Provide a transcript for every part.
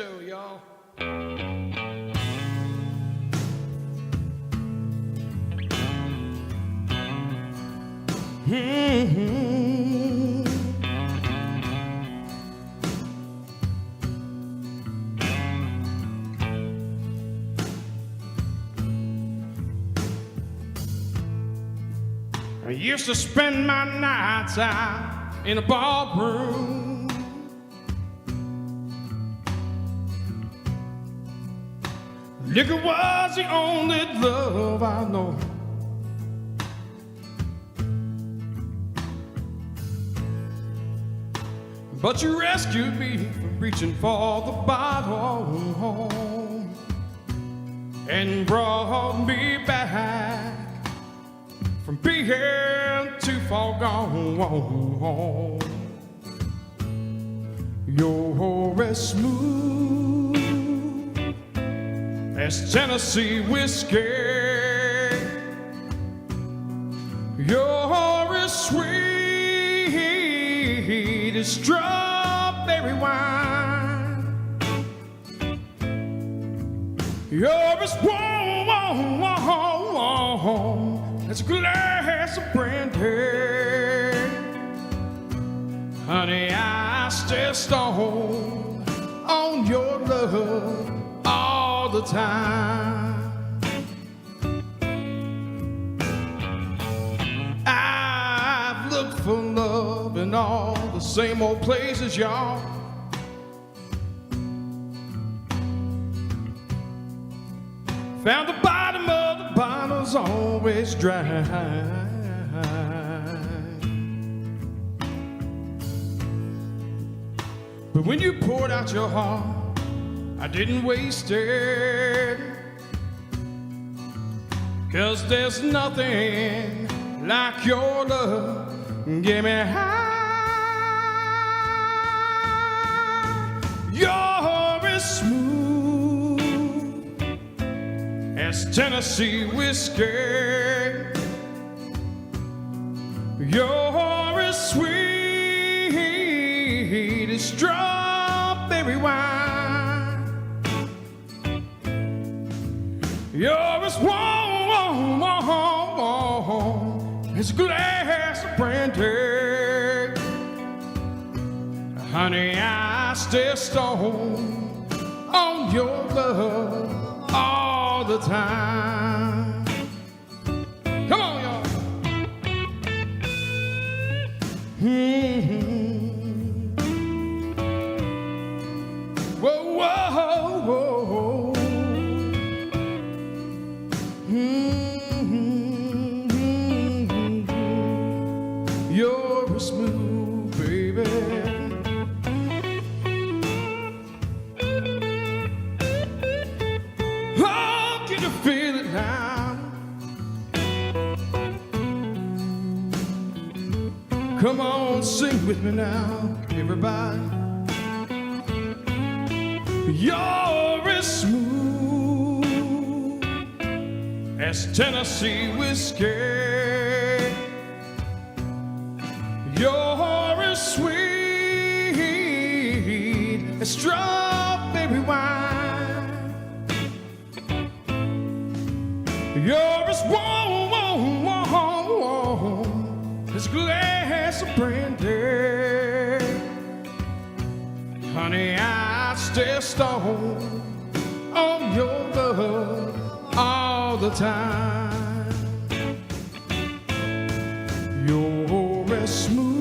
Y'all. I used to spend my nights out in a ballroom. Liquor was the only love I know. But you rescued me from reaching for the bottle and brought me back from being too far gone. You're as smooth as Tennessee whiskey. You're as sweet as strawberry wine. You're as warm as a glass of brandy. Honey, I stay stoned on your love all the time. I've looked for love in all the same old places, y'all. Found the bottom of the bottle's always dry. But when you poured out your heart, I didn't waste it. 'Cause there's nothing like your love. Give me high. You're as smooth as Tennessee whiskey. You're as sweet as strawberry wine. You're as warm as a glass of brandy. Honey, I stay stoned on your love all the time. Come on, y'all. Whoa, whoa, whoa. You're a smooth baby. Oh, can you feel it now? Come on, sing with me now, everybody. You're as smooth as Tennessee whiskey. You're as sweet as strawberry wine. You're as warm as a glass of brandy. Honey, I stay stoned on your love all the time. You're as smooth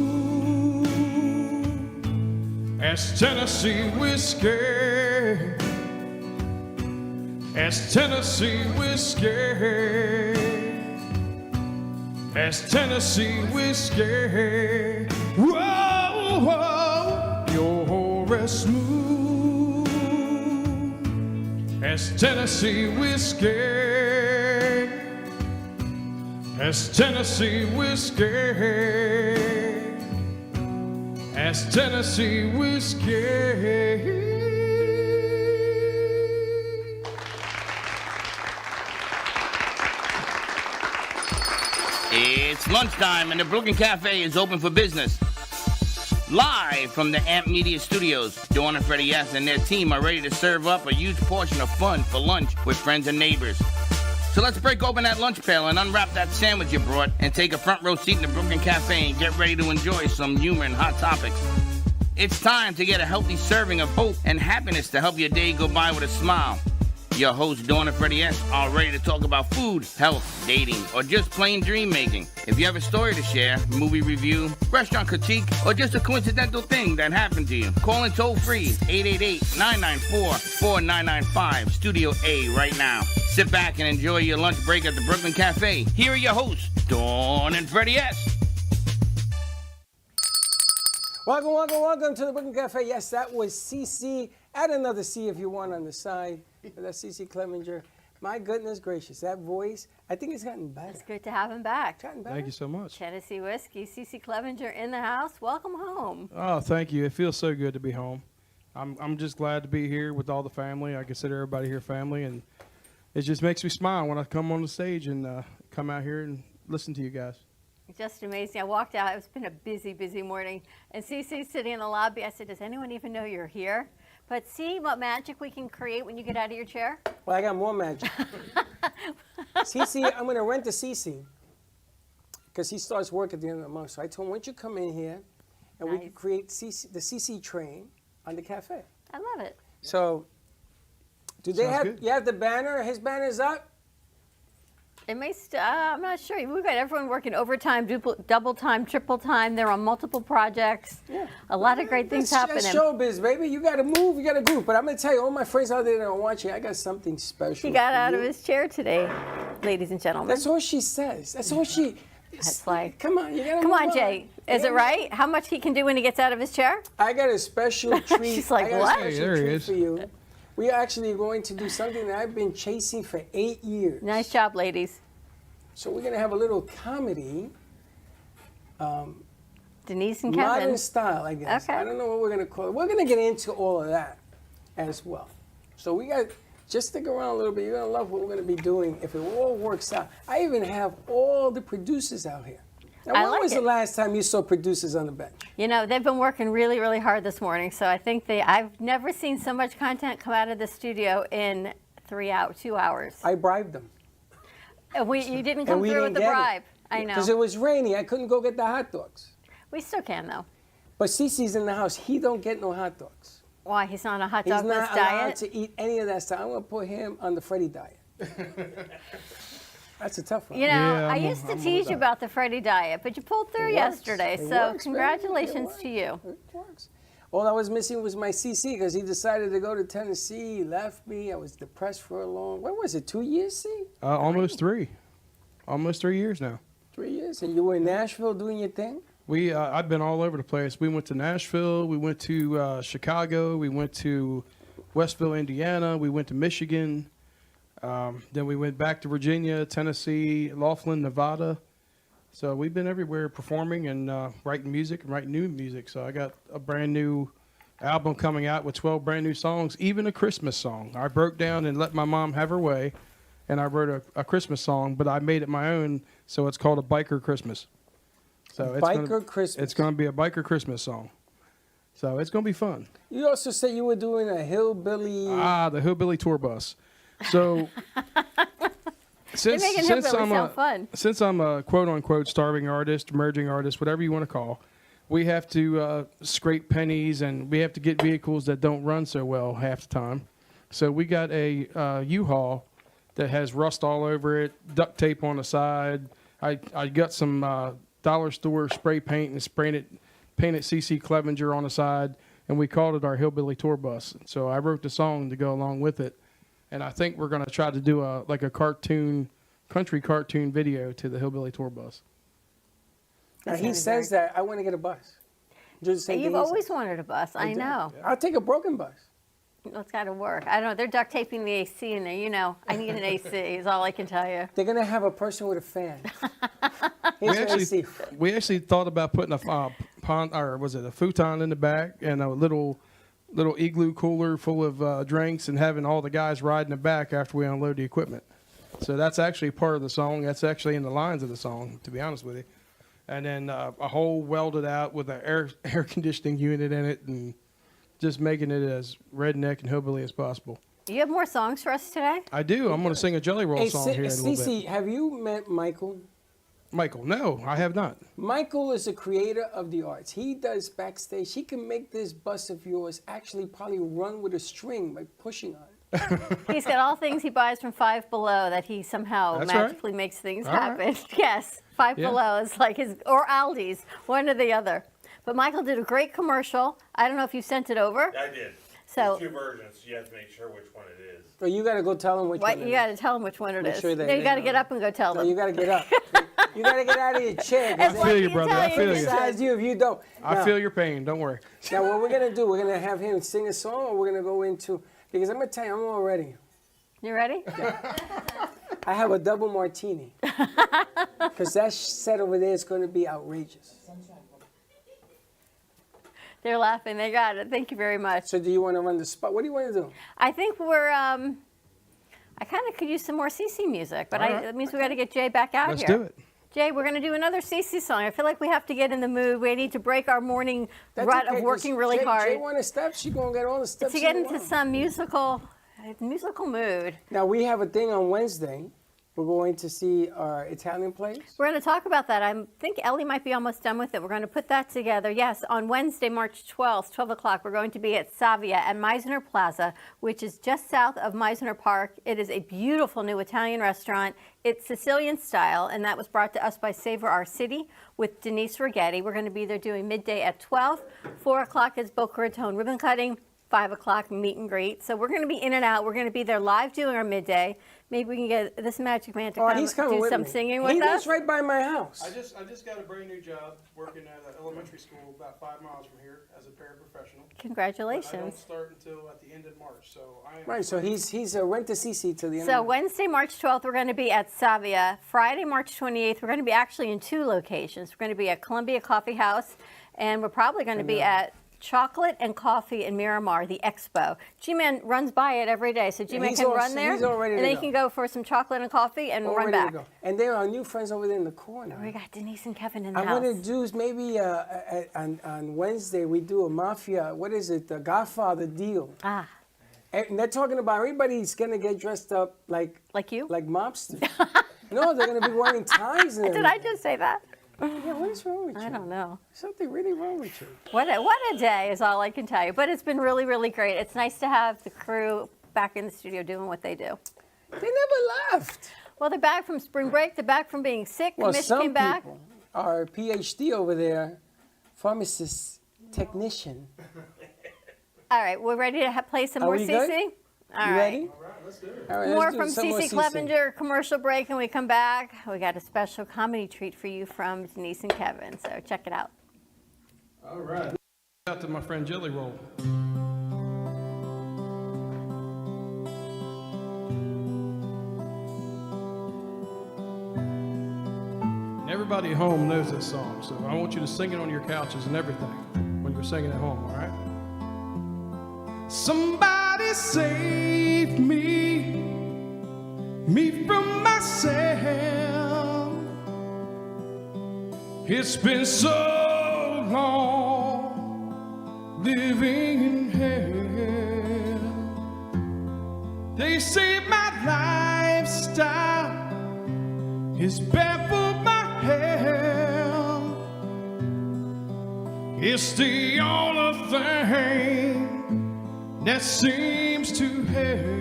as Tennessee whiskey. As Tennessee whiskey. As Tennessee whiskey. Whoa, whoa. You're as smooth as Tennessee whiskey. As Tennessee whiskey. As Tennessee whiskey. It's lunchtime and the Brooklyn Cafe is open for business. Live from the Amp Media Studios, Dawn and Freddie S. and their team are ready to serve up a huge portion of fun for lunch with friends and neighbors. So let's break open that lunch pail and unwrap that sandwich you brought and take a front row seat in the Brooklyn Cafe and get ready to enjoy some humor and hot topics. It's time to get a healthy serving of hope and happiness to help your day go by with a smile. Your hosts, Dawn and Freddie S., are ready to talk about food, health, dating, or just plain dream making. If you have a story to share, movie review, restaurant critique, or just a coincidental thing that happened to you, call in toll free 888-994-4995, Studio A right now. Sit back and enjoy your lunch break at the Brooklyn Cafe. Here are your hosts, Dawn and Freddie S. Welcome to the Brooklyn Cafe. Yes, that was CC. Add another C if you want on the side. That's CC Clevenger. My goodness gracious, that voice, I think it's gotten better. It's good to have him back. Thank you so much. Tennessee Whiskey, CC Clevenger in the house. Welcome home. Oh, thank you. It feels so good to be home. I'm just glad to be here with all the family. I consider everybody here family, and it just makes me smile when I come on the stage and come out here and listen to you guys. Just amazing. I walked out. It's been a busy, busy morning. And CC's sitting in the lobby. I said, does anyone even know you're here? But see what magic we can create when you get out of your chair? Well, I got more magic. CC, I'm going to rent the CC because he starts work at the end of the month. So I told him, why don't you come in here and we can create the CC train on the cafe. I love it. So do they Sounds good. you have the banner? His banner's up? It may I'm not sure. We've got everyone working overtime, double time, triple time. They're on multiple projects. Yeah. A lot of great things happening. That's showbiz, baby. You got to move. You got to groove. But I'm going to tell you, all my friends out there that are watching, I got something special. He got out of his chair today, ladies and gentlemen. That's all she says. That's all she... That's like, come on, you gotta come move on, Jay. Is it right? How much he can do when he gets out of his chair? I got a special treat. She's like, what? Hey, there he is. For you. We are actually going to do something that I've been chasing for 8 years. Nice job, ladies. So we're going to have a little comedy. Denise and Kevin. Modern style, I guess. Okay. I don't know what we're going to call it. We're going to get into all of that as well. So we got, just stick around a little bit. You're going to love what we're going to be doing if it all works out. I even have all the producers out here. Now, when was the last time you saw producers on the bench? You know, they've been working really, really hard this morning. So I think I've never seen so much content come out of the studio in 2 hours. I bribed them. You didn't come through with the bribe. I know. Because it was rainy. I couldn't go get the hot dogs. We still can, though. But Cece's in the house. He don't get no hot dogs. Why? He's not on a hot dog list diet? He's not allowed to eat any of that stuff. I'm going to put him on the Freddie diet. That's a tough one. You know, I used to tease you about the Freddie diet, but you pulled through yesterday. So congratulations to you. It works. All I was missing was my CC because he decided to go to Tennessee. He left me. I was depressed for a what was it, 2 years, C? Almost 3. Almost 3 years now. 3 years? And you were in Nashville doing your thing? I've been all over the place. We went to Nashville. We went to Chicago. We went to Westville, Indiana. We went to Michigan. Then we went back to Virginia, Tennessee, Laughlin, Nevada. So we've been everywhere performing and writing music and writing new music. So I got a brand new album coming out with 12 brand new songs, even a Christmas song. I broke down and let my mom have her way, and I wrote a Christmas song, but I made it my own, so it's called A Biker Christmas. So it's going to be a biker Christmas song. So it's going to be fun. You also said you were doing a hillbilly... the hillbilly tour bus. So... Since I'm a quote-unquote starving artist, emerging artist, whatever you want to call, we have to scrape pennies and we have to get vehicles that don't run so well half the time. So we got a U-Haul that has rust all over it, duct tape on the side. I got some dollar store spray paint and painted CC Clevenger on the side, and we called it our Hillbilly Tour Bus. So I wrote the song to go along with it. And I think we're going to try to do a country cartoon video to the Hillbilly Tour Bus. Now he says that, I want to get a bus. You've always wanted a bus, I know. I'll take a broken bus. It's got to work. I don't know, they're duct taping the AC in there. You know, I need an AC is all I can tell you. They're going to have a person with a fan. We actually thought about putting a futon in the back and a little igloo cooler full of drinks and having all the guys ride in the back after we unload the equipment. So that's actually part of the song. That's actually in the lines of the song, to be honest with you. and then a hole welded out with an air conditioning unit in it, and just making it as redneck and hillbilly as possible. Do you have more songs for us today? I do. I'm going to sing a Jelly Roll song here in a little bit. Cece, have you met Michael? Michael, no, I have not. Michael is a creator of the arts. He does backstage. He can make this bus of yours actually probably run with a string by pushing on it. He's got all things he buys from Five Below that he somehow That's magically right. makes things All happen. right. Yes, Five Yeah. Below is like his, or Aldi's, one or the other. But Michael did a great commercial. I don't know if you sent it over. I did. So There's 2 versions. You have to make sure which one it is. So you got to go tell him which what, one. you got to tell him which one it Make is. sure that No, you they got to know. get up and go tell No, them. you got to get up. You got to get out of your chair. It's I feel you, the brother. I Italian feel you. tradition. Besides you, if you don't. I Now- feel your pain. Don't worry. Now, what we're going to do, we're going to have him sing a song, or we're going to go into, because I'm going to tell you, I'm all ready. You ready? I have a double martini. Because that set over there is going to be outrageous. They're laughing. They got it. Thank you very much. So do you want to run the spot? What do you want to do? I think we're, I kind of could use some more CC music, but All right. that means we got to get Jay back out Let's here. do it. Jay, we're going to do another CC song. I feel like we have to get in the mood. We need to break our morning That's rut okay, of working really Jay, hard Jay want the steps, you're going to get all the steps to get you into want. some musical mood. Now, we have a thing on Wednesday. We're going to see our Italian plays. We're going to talk about that. I think Ellie might be almost done with it. We're going to put that together. Yes, on Wednesday, March 12th, 12 o'clock, we're going to be at Savia at Meisner Plaza, which is just south of Meisner Park. It is a beautiful new Italian restaurant. It's Sicilian style, and that was brought to us by Savor Our City with Denise Righetti. We're going to be there doing midday at 12. 4 o'clock is Boca Raton ribbon cutting. 5 o'clock meet and greet. So we're going to be in and out. We're going to be there live doing our midday. Maybe we can get this magic man to He's coming do with some me. singing with he us. lives right by my house. I just got a brand new job working at an elementary school about 5 miles from here as a paraprofessional. But I don't Congratulations. start until at the end of March, so I am Right, so he's a rent a CC to the end. So of Wednesday, March 12th, we're going to be at Savia. Friday, March 28th, we're going to be actually in 2 locations. We're going to be at Columbia Coffee House, and we're probably going to be at Chocolate and Coffee in Miramar, the Expo. G-Man runs by it every day, so G-Man he's can all- run there, he's all ready and to then he go. can go for some chocolate and coffee and All run ready to back. go. And there are new friends over there in the corner. We got Denise and Kevin in the I'm house. going to do is maybe on Wednesday we do a mafia, what is it, the Godfather deal. Ah, And they're talking about everybody's going to get dressed up like you? like mobsters. No, they're going to be wearing ties and Did I just say that? Yeah, what is wrong with you? I don't know. Something really wrong with you. What a day is all I can tell you. But it's been really, really great. It's nice to have the crew back in the studio doing what they do. They never left. Well, they're back from spring break. They're back from being sick. Well, Mish some came back. people are PhD over there, pharmacist, technician. All right, we're ready to play some Are more we CC? good? All You right. ready? All right, let's do it. All right, More let's do from some more CC Clevenger, commercial break, and we come back. We got a special comedy treat for you from Denise and Kevin, so check it out. All right. Out to my friend Jelly Roll. Everybody at home knows this song, so I want you to sing it on your couches and everything when you're singing at home, all right? Somebody save me from myself. It's been so long living in hell. They say my lifestyle is bad for my health. It's the only thing that seems to help.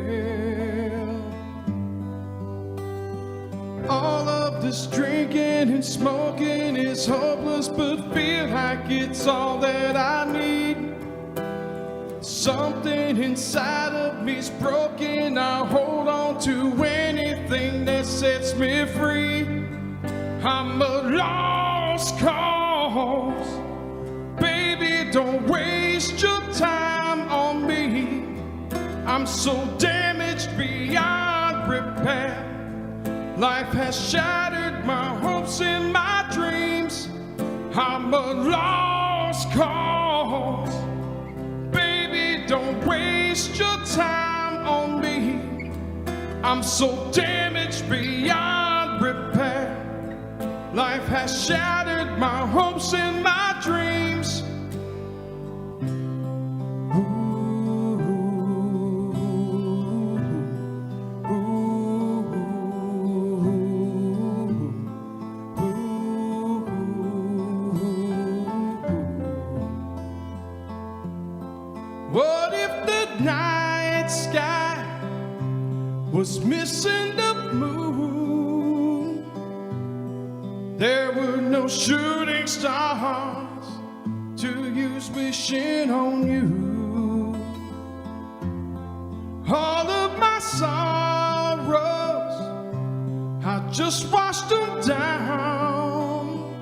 All of this drinking and smoking is hopeless, but feel like it's all that I need. Something inside of me's broken. I'll hold on to anything that sets me free. I'm a lost cause. Baby, don't waste your time on me. I'm so damaged beyond repair. Life has shattered my hopes and my dreams. I'm a lost cause. Baby, don't waste your time on me. I'm so damaged beyond repair. Life has shattered my hopes and my dreams. What if the night sky was missing the moon? There were no shooting stars to use wishing on you. All of my sorrows, I just washed them down.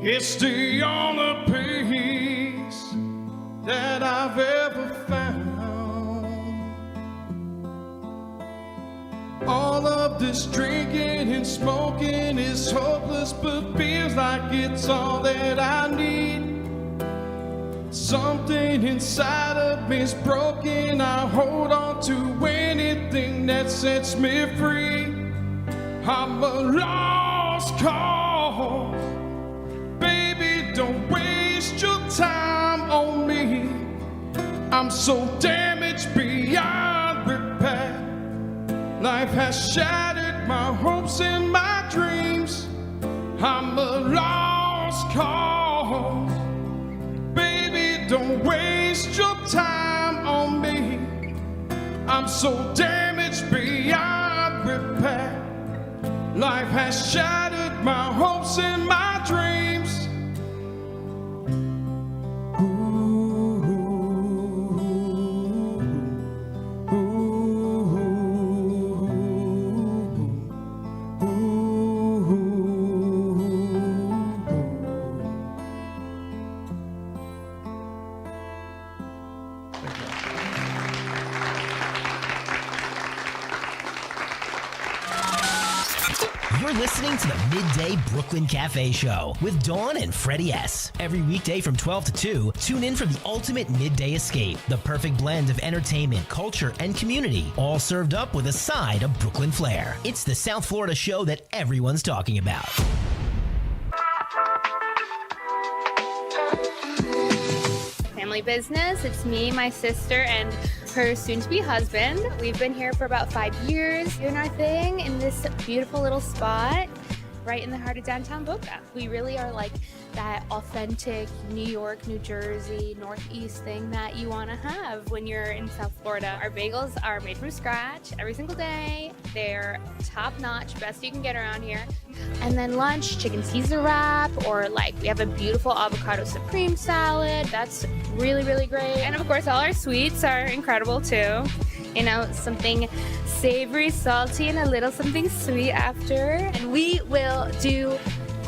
It's the only peace that I've ever found. All of this drinking and smoking is hopeless, but feels like it's all that I need. Something inside of me's broken. I hold on to anything that sets me free. I'm a lost cause. Baby, don't waste your time on me. I'm so damaged beyond repair. Life has shattered my hopes and my dreams. I'm a lost cause. Baby, don't waste your time on me. I'm so damaged beyond repair. Life has shattered my hopes and my dreams. You're listening to the Midday Brooklyn Cafe Show with Dawn and Freddie S. Every weekday from 12 to 2, tune in for the ultimate midday escape. The perfect blend of entertainment, culture, and community, all served up with a side of Brooklyn flair. It's the South Florida show that everyone's talking about. Family business. It's me, my sister, and her soon-to-be husband. We've been here for about 5 years, doing our thing in this beautiful little spot right in the heart of downtown Boca. We really are like that authentic New York, New Jersey, Northeast thing that you want to have when you're in South Florida. Our bagels are made from scratch every single day. They're top-notch, best you can get around here. And then lunch, chicken Caesar wrap, or like we have a beautiful avocado supreme salad. That's really, really great. And of course, all our sweets are incredible too. You know, something savory, salty, and a little something sweet after. And we will do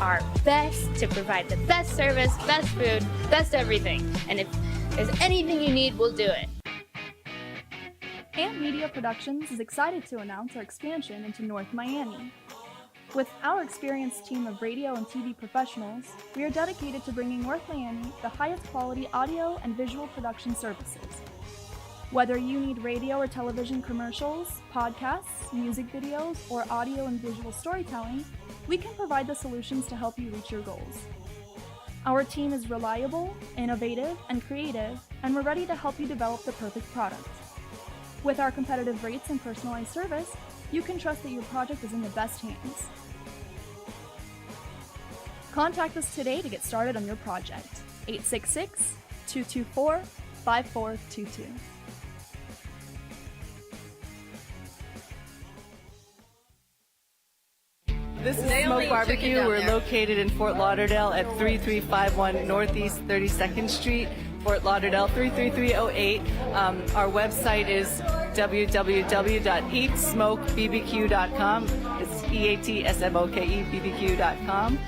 our best to provide the best service, best food, best everything. And if there's anything you need, we'll do it. Ant Media Productions is excited to announce our expansion into North Miami. With our experienced team of radio and TV professionals, we are dedicated to bringing North Miami the highest quality audio and visual production services. Whether you need radio or television commercials, podcasts, music videos, or audio and visual storytelling, we can provide the solutions to help you reach your goals. Our team is reliable, innovative, and creative, and we're ready to help you develop the perfect product. With our competitive rates and personalized service, you can trust that your project is in the best hands. Contact us today to get started on your project. 866-224-5422. This is Smoke Barbecue. We're located in Fort Lauderdale at 3351 Northeast 32nd Street, Fort Lauderdale 33308. Our website is www.eatsmokebbq.com. It's EATSMOKEBBQ.com.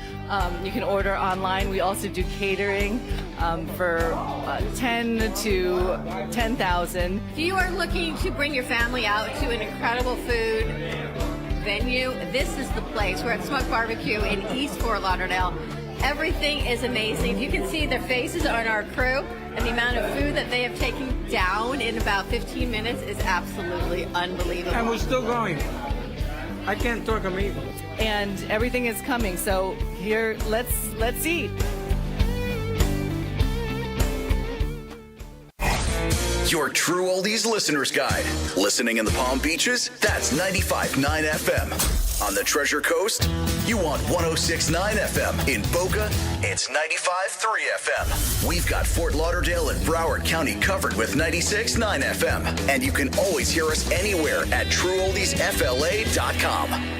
You can order online. We also do catering for 10 to 10,000. If you are looking to bring your family out to an incredible food venue, this is the place. We're at Smoke Barbecue in East Fort Lauderdale. Everything is amazing. You can see their faces on our crew, and the amount of food that they have taken down in about 15 minutes is absolutely unbelievable. And we're still going. I can't talk, I'm eating. and everything is coming. So here, let's eat. Your True Oldies Listener's Guide. Listening in the Palm Beaches? That's 95.9 FM. On the Treasure Coast? You want 106.9 FM. In Boca? It's 95.3 FM. We've got Fort Lauderdale and Broward County covered with 96.9 FM. And you can always hear us anywhere at TrueOldiesFLA.com.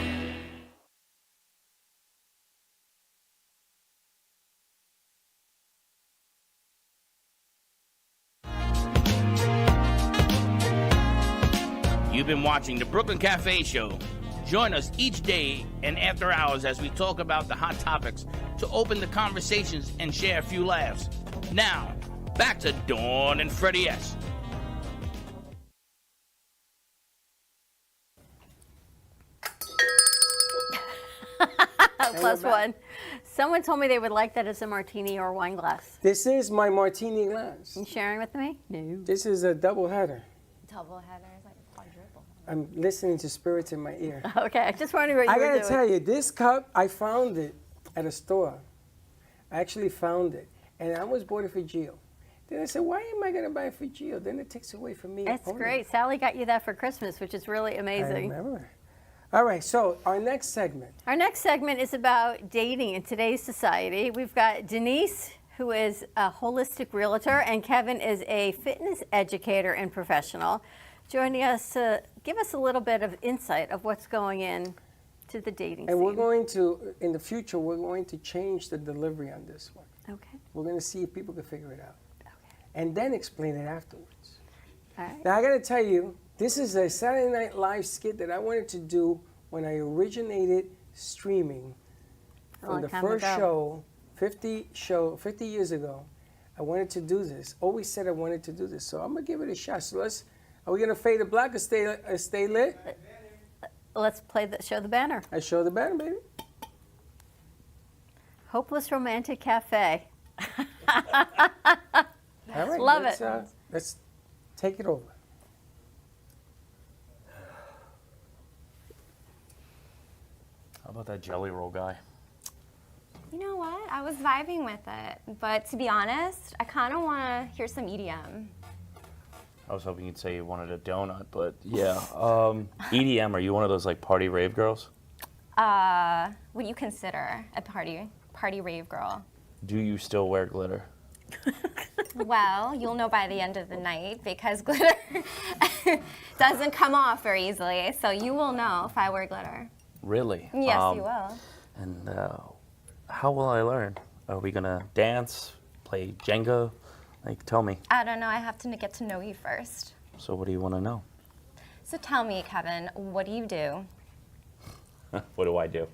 You've been watching the Brooklyn Cafe Show. Join us each day and after hours as we talk about the hot topics to open the conversations and share a few laughs. Now, back to Dawn and Freddie S. Plus one. Someone told me they would like that as a martini or wine glass. This is my martini glass. You sharing with me? No. This is a double header. Double header is like a quadruple. I'm listening to spirits in my ear. Okay, I just wondering what you I were doing. gotta tell you, this cup, I found it at a store. I actually found it, and I almost bought it for Gio. Then I said, why am I gonna buy it for Gio? Then it takes away from me. It's owning great. it. Sally got you that for Christmas, which is really I amazing. remember. All right, so our next segment. Our next segment is about dating in today's society. We've got Denise, who is a holistic realtor, and Kevin is a fitness educator and professional, joining us to give us a little bit of insight of what's going in to the dating And scene. we're going to, in the future, we're going to change the delivery on this one. Okay. We're going to see if people can figure it out. Okay. And then explain it afterwards. All right. Now, I got to tell you, this is a Saturday Night Live skit that I wanted to do when I originated streaming. From the first show, 50 years ago. I wanted to do this. Always said I wanted to do this. So I'm going to give it a shot. So are we going to fade the black or stay lit? Let's show the banner. I show the banner, baby. Hopeless Romantic Cafe. All right. Love it. Let's take it over. How about that jelly roll guy? You know what? I was vibing with it, but to be honest, I kind of want to hear some EDM. I was hoping you'd say you wanted a donut, but yeah. EDM, are you one of those like party rave girls? What do you consider a party rave girl? Do you still wear glitter? Well, you'll know by the end of the night because glitter doesn't come off very easily, so you will know if I wear glitter. Really? Yes, you will. And how will I learn? Are we gonna dance, play Jenga? Like, tell me. I don't know. I have to get to know you first. So what do you want to know? So tell me, Kevin, what do you do? What do I do?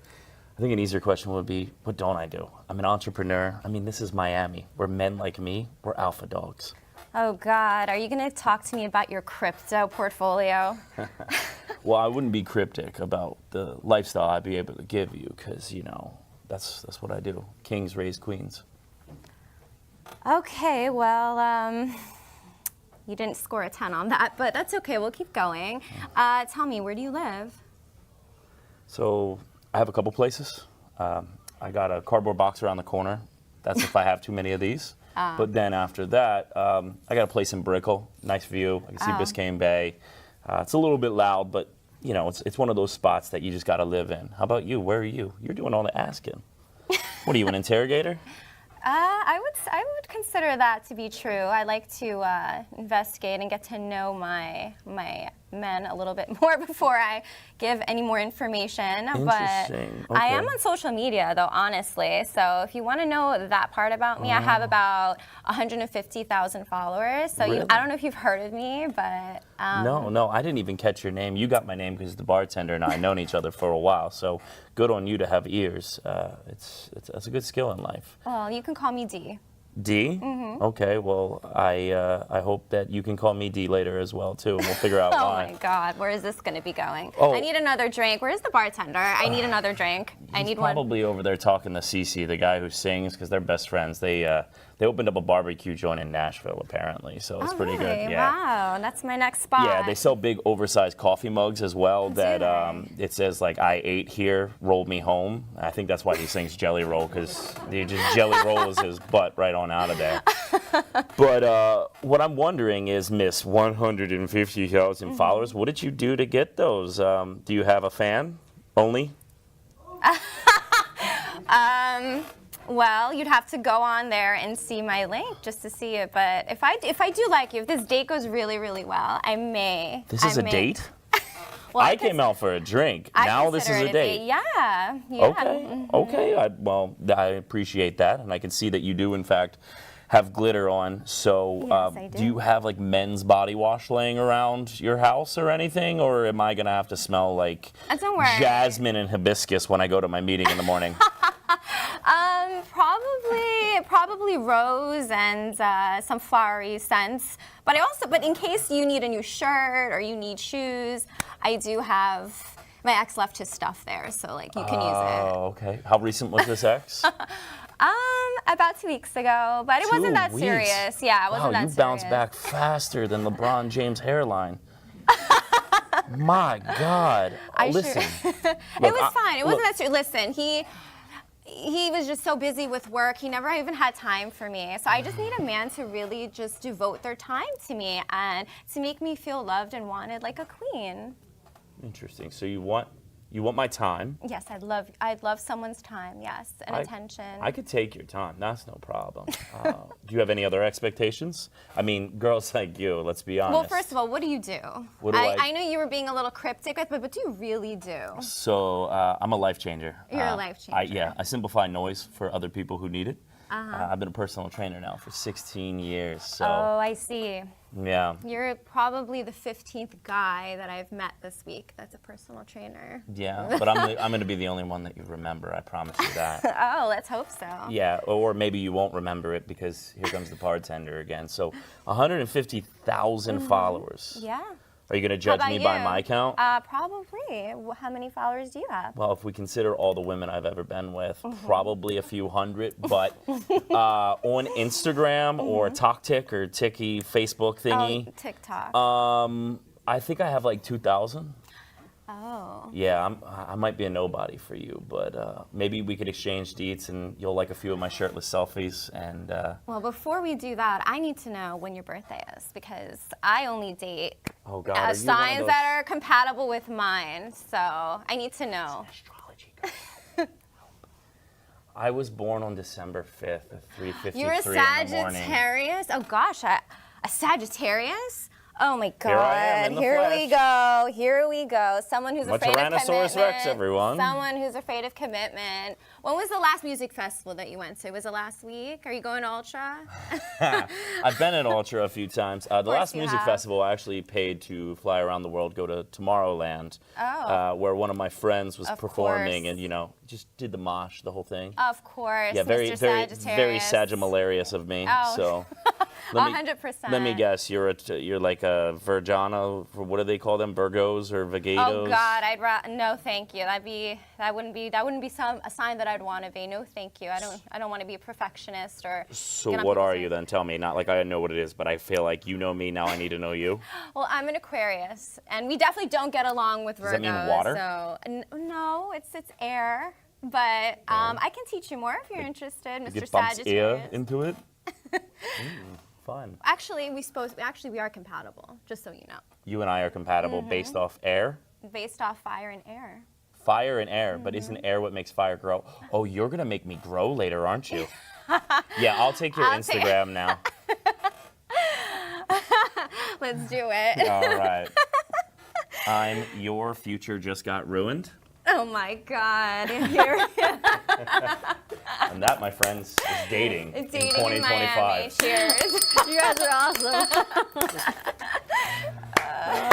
I think an easier question would be, what don't I do? I'm an entrepreneur. I mean, this is Miami. Where men like me, we're alpha dogs. Oh, God. Are you going to talk to me about your crypto portfolio? Well, I wouldn't be cryptic about the lifestyle I'd be able to give you because, you know, that's what I do. Kings raise queens. Okay, well, you didn't score a 10 on that, but that's okay. We'll keep going. Tell me, where do you live? So I have a couple places. I got a cardboard box around the corner. That's if I have too many of these. But then after that, I got a place in Brickell. Nice view. I can see Biscayne Bay. It's a little bit loud, but you know, it's one of those spots that you just got to live in. How about you? Where are you? You're doing all the asking. What are you, an interrogator? I would consider that to be true. I like to investigate and get to know my men a little bit more before I give any more information. But Interesting. I am Okay. on social media, though, honestly. So if you want to know that part about me, I have about 150,000 followers. So Really? I don't know if you've heard of me, but No, I didn't even catch your name. You got my name because the bartender and I have known each other for a while. So good on you to have ears. That's a good skill in life. well, you can call me D. D? Mm-hmm. Okay, well, I hope that you can call me D later as well, too, and we'll figure out Oh why. my God, where is this going to be going? Oh. I need another drink. Where's the bartender? I need another drink. I need one. Probably over there talking to Cece, the guy who sings, because they're best friends. They opened up a barbecue joint in Nashville, apparently, so it's pretty really? good. Yeah. Wow, that's my next spot. Yeah, they sell big oversized coffee mugs as well that it says like I ate here, rolled me home. I think that's why he sings Jelly Roll, because he just jelly rolls his butt right on out of there. But what I'm wondering is, Miss 150,000 followers, what did you do to get those? Do you have a fan only? Well, you'd have to go on there and see my link just to see it. But if I do like you, if this date goes really, really well, I may. This is a date? Well, I came out for a drink. Now this is a date. Yeah. Okay. Mm-hmm. Okay. I appreciate that, and I can see that you do, in fact, have glitter on. So, Yes, I do. you have like men's body wash laying around your house or anything, or am I gonna have to smell like Don't worry. jasmine and hibiscus when I go to my meeting in the morning? Probably rose and some flowery scents. But in case you need a new shirt or you need shoes, I do have. My ex left his stuff there, so like you can use it. Oh, okay. How recent was this ex? About 2 weeks ago, but it wasn't that 2 weeks. serious. Yeah, it wasn't that Wow, you serious. bounced back faster than LeBron James' hairline. My God. Listen. It was fine. It wasn't that serious. Listen, he was just so busy with work. He never even had time for me. So I just need a man to really just devote their time to me and to make me feel loved and wanted like a queen. Interesting. So you want my time? Yes, I'd love someone's time. Yes, and attention. I could take your time. That's no problem. Do you have any other expectations? I mean, girls like you. Let's be honest. Well, first of all, what do you do? What do I know you were being a little cryptic with, but what do you really do? So I'm a life changer. You're a life changer. I simplify noise for other people who need it. I've been a personal trainer now for 16 years. So. Oh, I see. Yeah. You're probably the 15th guy that I've met this week that's a personal trainer. Yeah, but I'm going to be the only one that you remember. I promise you that. Oh, let's hope so. Yeah, or maybe you won't remember it because here comes the bartender again. So 150,000 followers. Yeah. Are you going to judge me by my count? Probably. How many followers do you have? Well, if we consider all the women I've ever been with, probably a few hundred. But on Instagram or TokTik or Tiki Facebook thingy, TikTok. I think I have like 2,000. Oh. Yeah, I might be a nobody for you, but maybe we could exchange deets and you'll like a few of my shirtless selfies. And Well, before we do that, I need to know when your birthday is because I only date signs that are compatible with mine. So I need to know. Astrology girl. I was born on December 5th at 3:53 You're a in the morning. Sagittarius? Oh gosh, a Sagittarius? Oh my God! Here I am in the flesh. Here we go. Someone who's afraid of commitment. Tyrannosaurus Rex, everyone. Someone who's afraid of commitment. When was the last music festival that you went to? Was it last week? Are you going to Ultra? I've been at Ultra a few times. The last music festival I actually paid to fly around the world, go to Tomorrowland, where one of my friends was performing, and just did the mosh, the whole thing. Of course. Yeah, very, Mr. very, Sagittarius. very Sagittarius of me. Oh. So. 100%. Let me guess. You're like a Virgana. What do they call them? Virgos or Vegatos? Oh God, no, thank you. That wouldn't be a sign that I'd want to be. No, thank you. I don't want to be a perfectionist or. So what are you then? Tell me. Not like I know what it is, but I feel like you know me now. I need to know you. Well, I'm an Aquarius, and we definitely don't get along with Virgos. Does that mean water? So no, it's air. But I can teach you more if you're interested, Mr. Sagittarius. Air into it. Fun. Actually, we are compatible, just so you know. You and I are compatible based off air? Based off fire and air. Fire and air, but isn't air what makes fire grow? Oh, you're going to make me grow later, aren't you? Yeah, I'll take your Instagram now. Let's do it. All right. I'm your future just got ruined. Oh my God. And that, my friends, is dating in Dating 2025. in Miami. Cheers. You guys are awesome.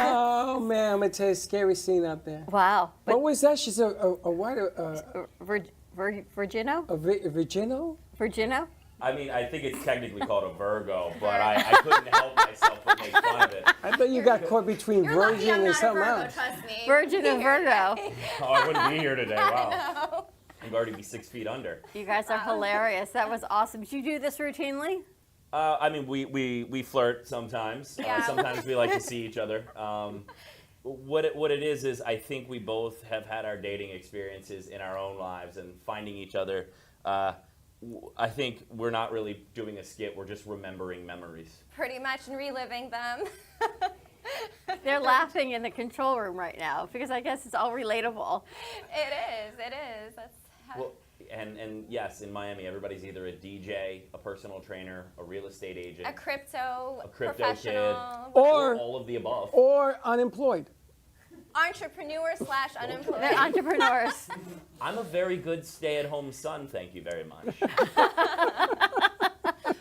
Oh man, I'm gonna tell you a scary scene out there. Wow. What was that? She's a white Virgino? a Virgino? Virgino? I mean, I think it's technically called a Virgo, but I couldn't help myself but make fun of it. I thought you got caught between You're lucky Virgin I'm and not a something Virgo, else. trust me. Virgin and Virgo. Oh, I wouldn't be here today. Wow. I know. I'd already be 6 feet under. You guys are hilarious. That was awesome. Do you do this routinely? I mean, we flirt sometimes. Yeah. Sometimes we like to see each other. What it is I think we both have had our dating experiences in our own lives and finding each other. I think we're not really doing a skit. We're just remembering memories. Pretty much, and reliving them. They're laughing in the control room right now because I guess it's all relatable. It is. That's how. Well, and yes, in Miami, everybody's either a DJ, a personal trainer, a real estate agent, A crypto kid, professional. Or all of the above. or unemployed. Entrepreneur/unemployed. They're entrepreneurs. I'm a very good stay-at-home son, thank you very much.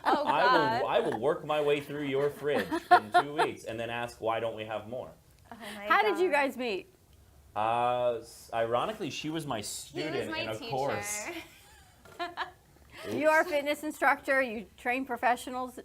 Oh, God. I will work my way through your fridge in 2 weeks and then ask why don't we have more. Oh my How God. did you guys meet? Ironically, she was my He student was my in a teacher. course. You are a fitness instructor. You train professionals.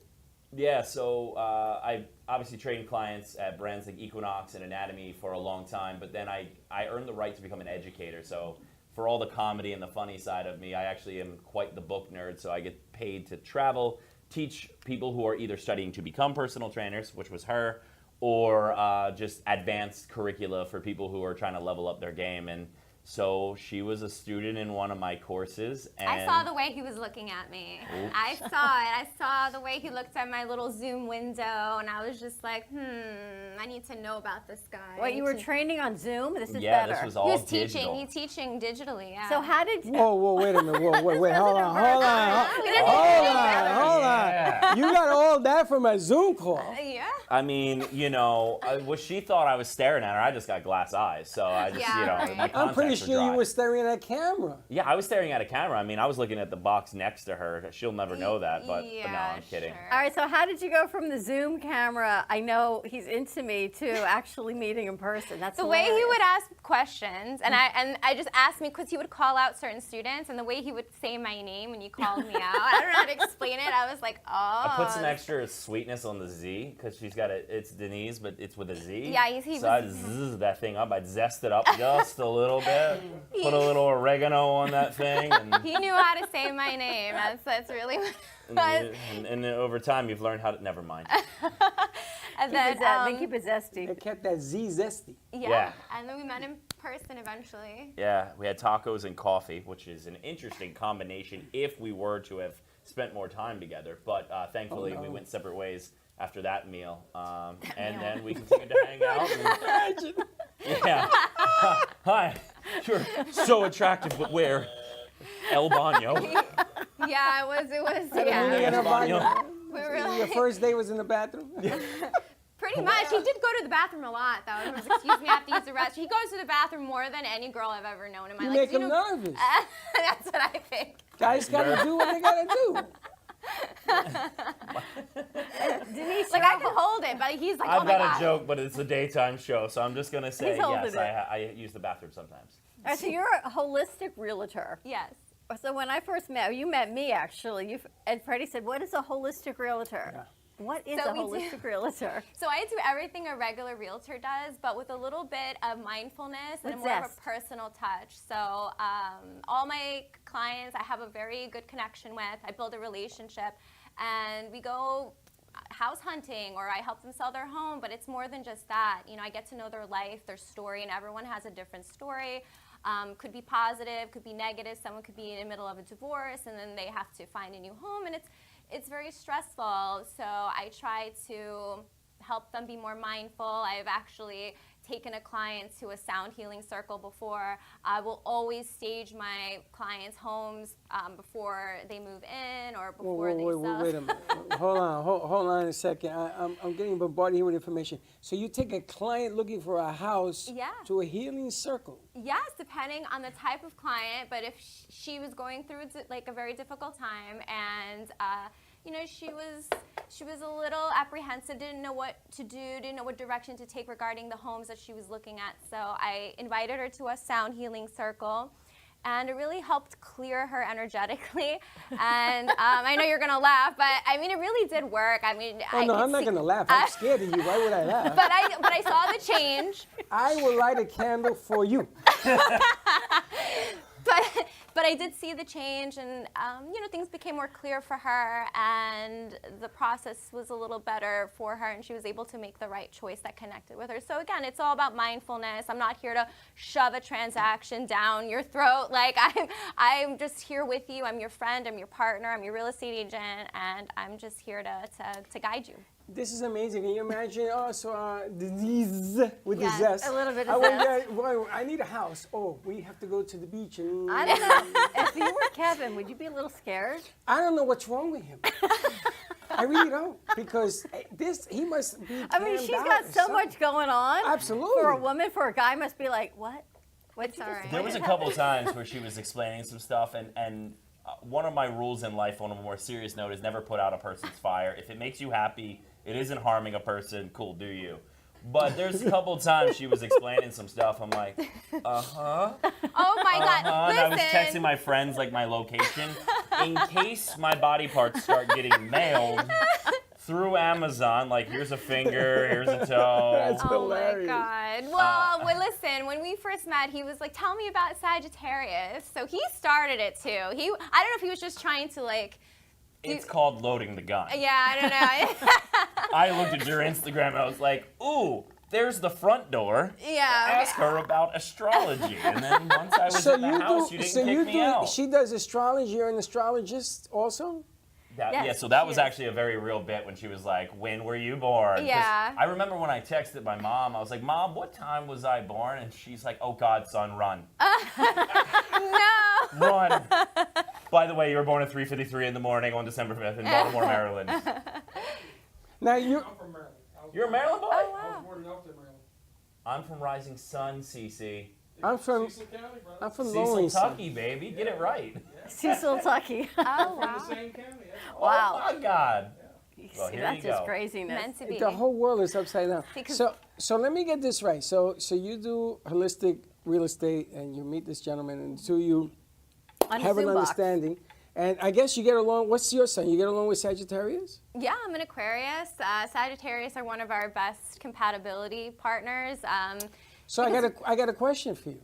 Yeah, so I obviously trained clients at brands like Equinox and Anatomy for a long time, but then I earned the right to become an educator. So for all the comedy and the funny side of me, I actually am quite the book nerd, so I get paid to travel, teach people who are either studying to become personal trainers, which was her, or just advanced curricula for people who are trying to level up their game. And so she was a student in one of my courses. And I saw the way he was looking at me. Oops. I saw it. I saw the way he looked at my little Zoom window, and I was just like, I need to know about this guy. What, you were training on Zoom? This is yeah, better. this was He all was digital. teaching. He's teaching digitally. Yeah. So how did Whoa, wait a minute. Wait, hold on. Yeah. You got all that from a Zoom call. Yeah. I mean, what she thought I was staring at her, I just got glass eyes. So I just, Yeah, right. my I'm contacts pretty were sure dry. you were staring at a camera. Yeah, I was staring at a camera. I mean, I was looking at the box next to her. She'll never know that, but no, Yeah, I'm kidding. sure. All right, so how did you go from the Zoom camera, I know he's into me, to actually meeting in person? That's The way he hilarious. would ask questions, and I just asked me, because he would call out certain students, and the way he would say my name when you called me out, I don't know how to explain it. I was like, oh. I put some extra sweetness on the Z because she's got it's Denise, but it's with a Z. Yeah, he so I'd zzz that thing up. I'd zest it up just a little bit. Put a little oregano on that thing. And, He knew how to say my name. That's really what it was. and then over time, you've learned how to. Never mind. And then, keep it zesty. They kept that Z zesty. Yeah. And then we met in person eventually. Yeah, we had tacos and coffee, which is an interesting combination if we were to have spent more time together. But thankfully, we went separate ways after that meal. And then we continued to hang out. And, yeah. Hi. You're so attractive, but where? El Baño. Yeah, it was. Yeah. El Baño. We were Your first day was in the bathroom? pretty much. He did go to the bathroom a lot, though. He was, excuse me, I have to use the restroom. He goes to the bathroom more than any girl I've ever known in my You life. make him nervous. That's what I think. Guys gotta do what they gotta do. Denise, Like, I can hold it, but he's like, oh I've my got God. a joke, but it's a daytime show, so I'm just going to say He's holding yes, it. I use the bathroom sometimes. All right, so you're a holistic realtor. Yes. So when I first met you, met me actually. And Freddie said, "What is a holistic realtor?" Yeah. What is So a we do- holistic realtor? So I do everything a regular realtor does, but with a little bit of mindfulness and With more of zest. a personal touch. So all my clients I have a very good connection with. I build a relationship, and we go house hunting, or I help them sell their home, but it's more than just that. You know, I get to know their life, their story, and everyone has a different story. Could be positive, could be negative. Someone could be in the middle of a divorce, and then they have to find a new home, and it's very stressful. So I try to help them be more mindful. I've actually taken a client to a sound healing circle before. I will always stage my clients' homes before they move in or before they sell. Wait a minute. Hold on a second. I'm getting bombarded here with information. So you take a client looking for a house Yeah. to a healing circle. Yes, depending on the type of client, but if she was going through like a very difficult time, and you know, she was a little apprehensive, didn't know what to do, didn't know what direction to take regarding the homes that she was looking at. So I invited her to a sound healing circle, and it really helped clear her energetically. And I know you're gonna laugh, but I mean, it really did work. I mean, I'm not gonna laugh. I'm scared of you. Why would I laugh? But I saw the change. I will light a candle for you. But I did see the change, and things became more clear for her, and the process was a little better for her, and she was able to make the right choice that connected with her. So again, it's all about mindfulness. I'm not here to shove a transaction down your throat. Like I'm just here with you. I'm your friend. I'm your partner. I'm your real estate agent, and I'm just here to guide you. This is amazing. Can you imagine? Disease with the zest. A little bit of zest. I need a house. Oh, we have to go to the beach. And I don't know. If you were Kevin, would you be a little scared? I don't know what's wrong with him. I really don't, because he must be. I mean, she's got so much going on. Absolutely. For a woman, for a guy, must be like, what? What's all right? There was a couple times where she was explaining some stuff, and one of my rules in life, on a more serious note, is never put out a person's fire. If it makes you happy, it isn't harming a person, cool, do you. But there's a couple times she was explaining some stuff. I'm like, uh-huh. Oh, my God. And I was Listen. texting my friends, like, my location, in case my body parts start getting mailed through Amazon. Like, here's a finger, here's a toe. That's hilarious. Oh, my God. Well, listen, when we first met, he was like, tell me about Sagittarius. So he started it, too. I don't know if he was just trying to, like... It's called loading the gun. Yeah, I don't know. I looked at your Instagram and I was like, ooh, there's the front door. Yeah. Ask her about astrology. And then once I was in the house, you didn't kick me out. She does astrology. You're an astrologist also? Yeah, so that was actually a very real bit when she was like, when were you born? 'Cause Yeah. I remember when I texted my mom, I was like, Mom, what time was I born? And she's like, oh, God, son, run. No. Run. By the way, you were born at 3:53 in the morning on December 5th in Baltimore, Maryland. Now I'm from Maryland. You're a Maryland boy? Oh, wow. I was born in Elton, Maryland. I'm from Rising Sun, Cece. I'm from Cecil County, brother. I'm from Cecil, Lonely Sun. Tucky, baby. Get it right. Cecil, Tucky. Oh, We're in wow. the same county. Wow. Oh, my God. Well, See, here that's you just go. craziness. Meant to be. The whole world is upside down. Because- So let me get this right. So you do holistic real estate, and you meet this gentleman, and so you On have an Zoom box. understanding. And I guess you get along. What's your sign? You get along with Sagittarius? Yeah, I'm an Aquarius. Sagittarius are one of our best compatibility partners. So I got a question for you.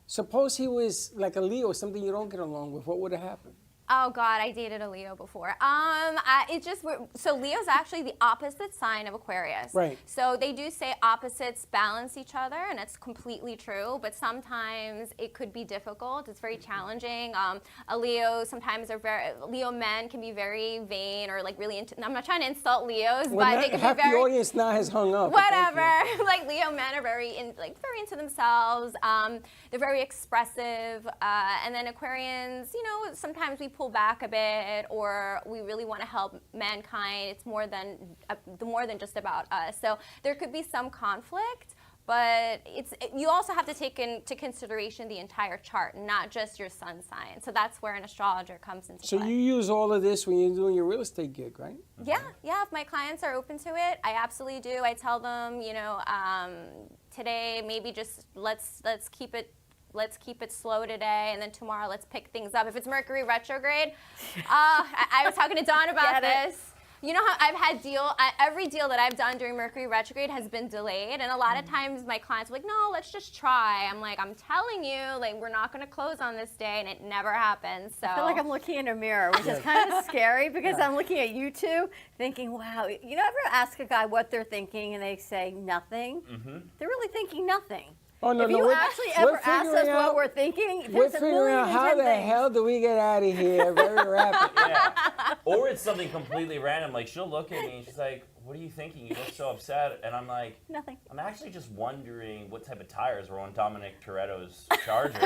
Suppose he was like a Leo, something you don't get along with. What would have happened? Oh God, I dated a Leo before. So Leo's actually the opposite sign of Aquarius. Right. So they do say opposites balance each other, and it's completely true. But sometimes it could be difficult. It's very challenging. A Leo sometimes Leo men can be very vain or like really into. I'm not trying to insult Leos, Well, but they can half be very. the audience now has hung up. Whatever. Like Leo men are very into themselves. They're very expressive, and then Aquarians, sometimes we pull back a bit, or we really want to help mankind. It's more than just about us. So there could be some conflict, but you also have to take into consideration the entire chart, not just your sun sign. So that's where an astrologer comes into play. So you use all of this when you're doing your real estate gig, right? Yeah. If my clients are open to it, I absolutely do. I tell them, today maybe just let's keep it slow today, and then tomorrow let's pick things up. If it's Mercury retrograde, I was talking to Dawn about this. You know how I've had every deal that I've done during Mercury retrograde has been delayed, and a lot of times my clients are like, no, let's just try. I'm like, I'm telling you, like, we're not going to close on this day, and it never happens. So I feel like I'm looking in a mirror, which is kind of scary because I'm looking at you two thinking, wow, you ever ask a guy what they're thinking and they say nothing? Mm-hmm. They're really thinking nothing. Oh, no, if you actually ever ask us what we're thinking, we're there's a figuring million out how the hell do we get out of here very rapidly. Yeah. Or it's something completely random. Like, she'll look at me and she's like, what are you thinking? You look so upset. And I'm like, nothing. I'm actually just wondering what type of tires were on Dominic Toretto's Charger.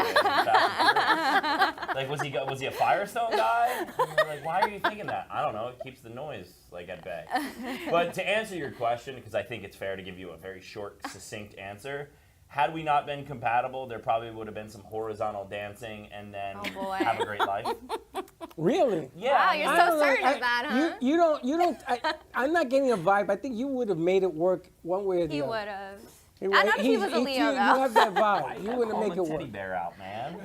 Like, was he a Firestone guy? And we're like, why are you thinking that? I don't know. It keeps the noise, like, at bay. But to answer your question, because I think it's fair to give you a very short, succinct answer, had we not been compatible, there probably would have been some horizontal dancing and then have a great life. Really? Yeah. Wow, you're so certain of that, huh? You don't. I'm not getting a vibe. I think you would have made it work one way or the He other. would have. I don't know if he was a Leo, though. You have that vibe. He wouldn't Call make the it teddy work. bear out, man.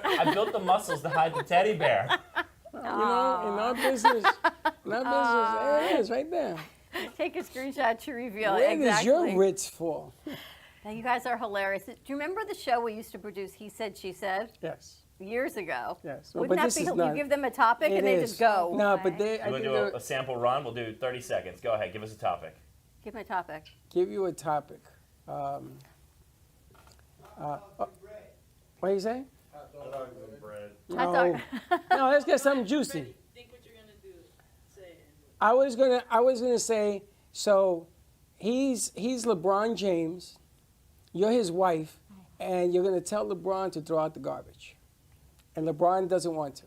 I built the muscles to hide the teddy bear. You know, in our business, there it is, right there. Take a screenshot to reveal Where it. does Exactly. your Ritz fall? Now, you guys are hilarious. Do you remember the show we used to produce, He Said, She Said? Yes. Years ago. Yes. Wouldn't But that this be is you not- give them a topic It and they is. just go? No, but they. You I want think to do they're- a sample run? We'll do 30 seconds. Go ahead. Give us a topic. Give me a topic. give you a topic. What do you say? Hot dogs and bread. Hot dog. No, let's get something juicy. Think what you're gonna do. Say it. I was gonna say, so he's LeBron James, you're his wife, and you're gonna tell LeBron to throw out the garbage, and LeBron doesn't want to,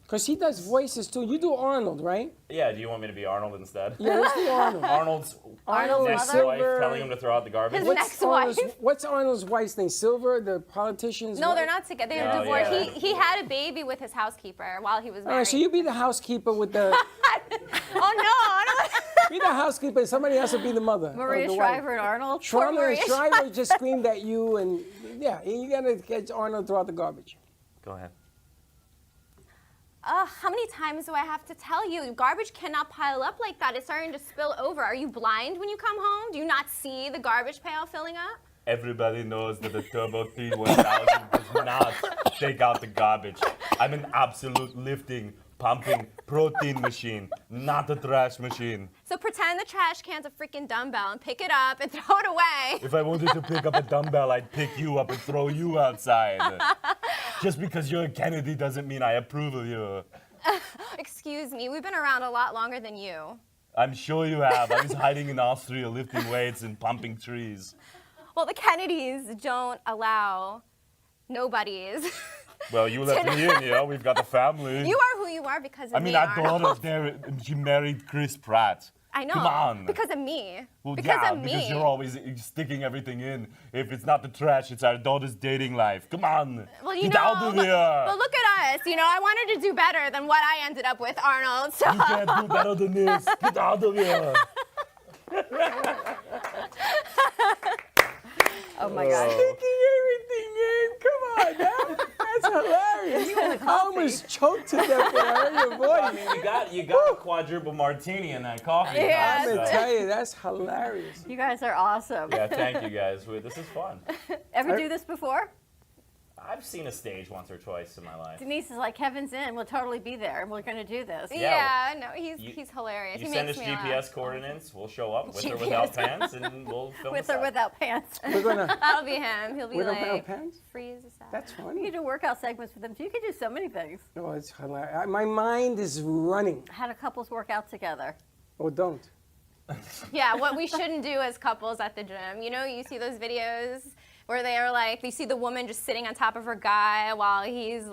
because he does voices too. You do Arnold, right? Yeah, do you want me to be Arnold instead? Yeah, let's do Arnold. Arnold's Arnold's next mother? wife telling him to throw out the garbage. His next wife. What's Arnold's wife's name? Silver, the politician's No, wife? they're not together. They're Oh, divorced. yeah. He had a baby with his housekeeper while he was All married. right, so you be the housekeeper with the Oh no, I don't. be the housekeeper, and somebody else will be the mother. Maria or the wife. Shriver and Arnold. Poor Shriver Maria Shriver just screamed at you, and yeah, you gotta get Arnold to throw out the garbage. Go ahead. How many times do I have to tell you? Garbage cannot pile up like that. It's starting to spill over. Are you blind when you come home? Do you not see the garbage pail filling up? Everybody knows that the Turbo T1000 does not take out the garbage. I'm an absolute lifting, pumping, protein machine, not a trash machine. So pretend the trash can's a freaking dumbbell and pick it up and throw it away. If I wanted to pick up a dumbbell, I'd pick you up and throw you outside. Just because you're a Kennedy doesn't mean I approve of you. Excuse me, we've been around a lot longer than you. I'm sure you have. I was hiding in Austria lifting weights and pumping trees. Well, the Kennedys don't allow nobodies. Well, you let me in, yeah? We've got a family. You are who you are because of I mean, me, our Arnold. daughter's there, she married Chris Pratt. I know. Come on. Because of me. Well, because yeah, of me. because you're always sticking everything in. If it's not the trash, it's our daughter's dating life. Come on. Well, you Get know, out of here. But look at us. You know, I wanted to do better than what I ended up with, Arnold. So. You can't do better than this. Get out of here. Oh my God. Sticking everything in. Come on now. That's hilarious. I almost choked to death when I heard your voice. I mean, you got a quadruple martini in that coffee. Yeah, I'm so- gonna tell you, that's hilarious. You guys are awesome. Yeah, thank you guys. This is fun. Ever do this before? I've seen a stage once or twice in my life. Denise is like, Kevin's in. We'll totally be there, and we're going to do this. Yeah, no, he's hilarious. You He send us makes me GPS laugh. coordinates, we'll show up with or GPS. without pants, and we'll film With the or set. without pants. We're gonna. That'll be him. He'll be We don't like, have pants? free as a salad. That's You funny. can do workout segments with them too. You can do so many things. Oh, it's hilarious. My mind is running. I had a couples work out together. Oh, don't. Yeah, what we shouldn't do as couples at the gym. You know, you see those videos where they are like, you see the woman just sitting on top of her guy while he's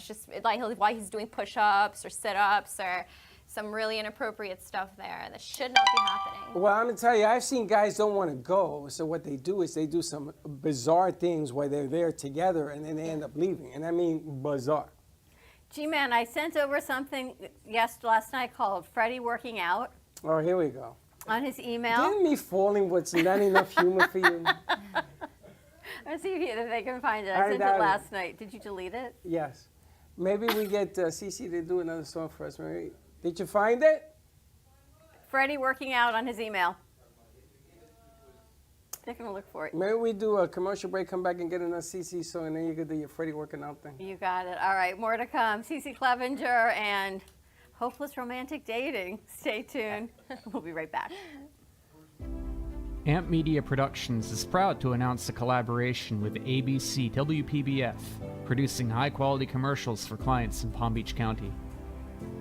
just like while he's doing push-ups or sit-ups or some really inappropriate stuff there that should not be happening. Well, I'm gonna tell you, I've seen guys don't want to go. So what they do is they do some bizarre things where they're there together and then they end up leaving. And I mean bizarre. G-Man, I sent over something last night called Freddie Working Out Oh, here we go. on his email. Didn't me falling what's not enough humor for you? Let's see if they can find it. I I sent doubt it it. last night. Did you delete it? Yes. Maybe we get Cece to do another song for us. Maybe. Did you find it? Freddie Working Out on his email. They're going to look for it. Maybe we do a commercial break, come back and get another Cece song, and then you can do your Freddie working out thing. You got it. All right, more to come. Cece Clevenger and Hopeless Romantic Dating. Stay tuned. We'll be right back. Amp Media Productions is proud to announce a collaboration with ABC WPBF, producing high-quality commercials for clients in Palm Beach County.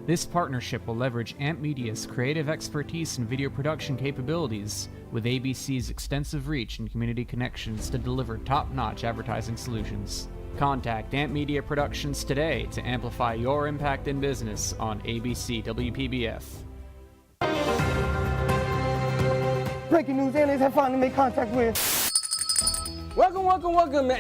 This partnership will leverage Amp Media's creative expertise and video production capabilities with ABC's extensive reach and community connections to deliver top-notch advertising solutions. Contact Amp Media Productions today to amplify your impact in business on ABC WPBF. Breaking news, aliens have finally made contact with. Welcome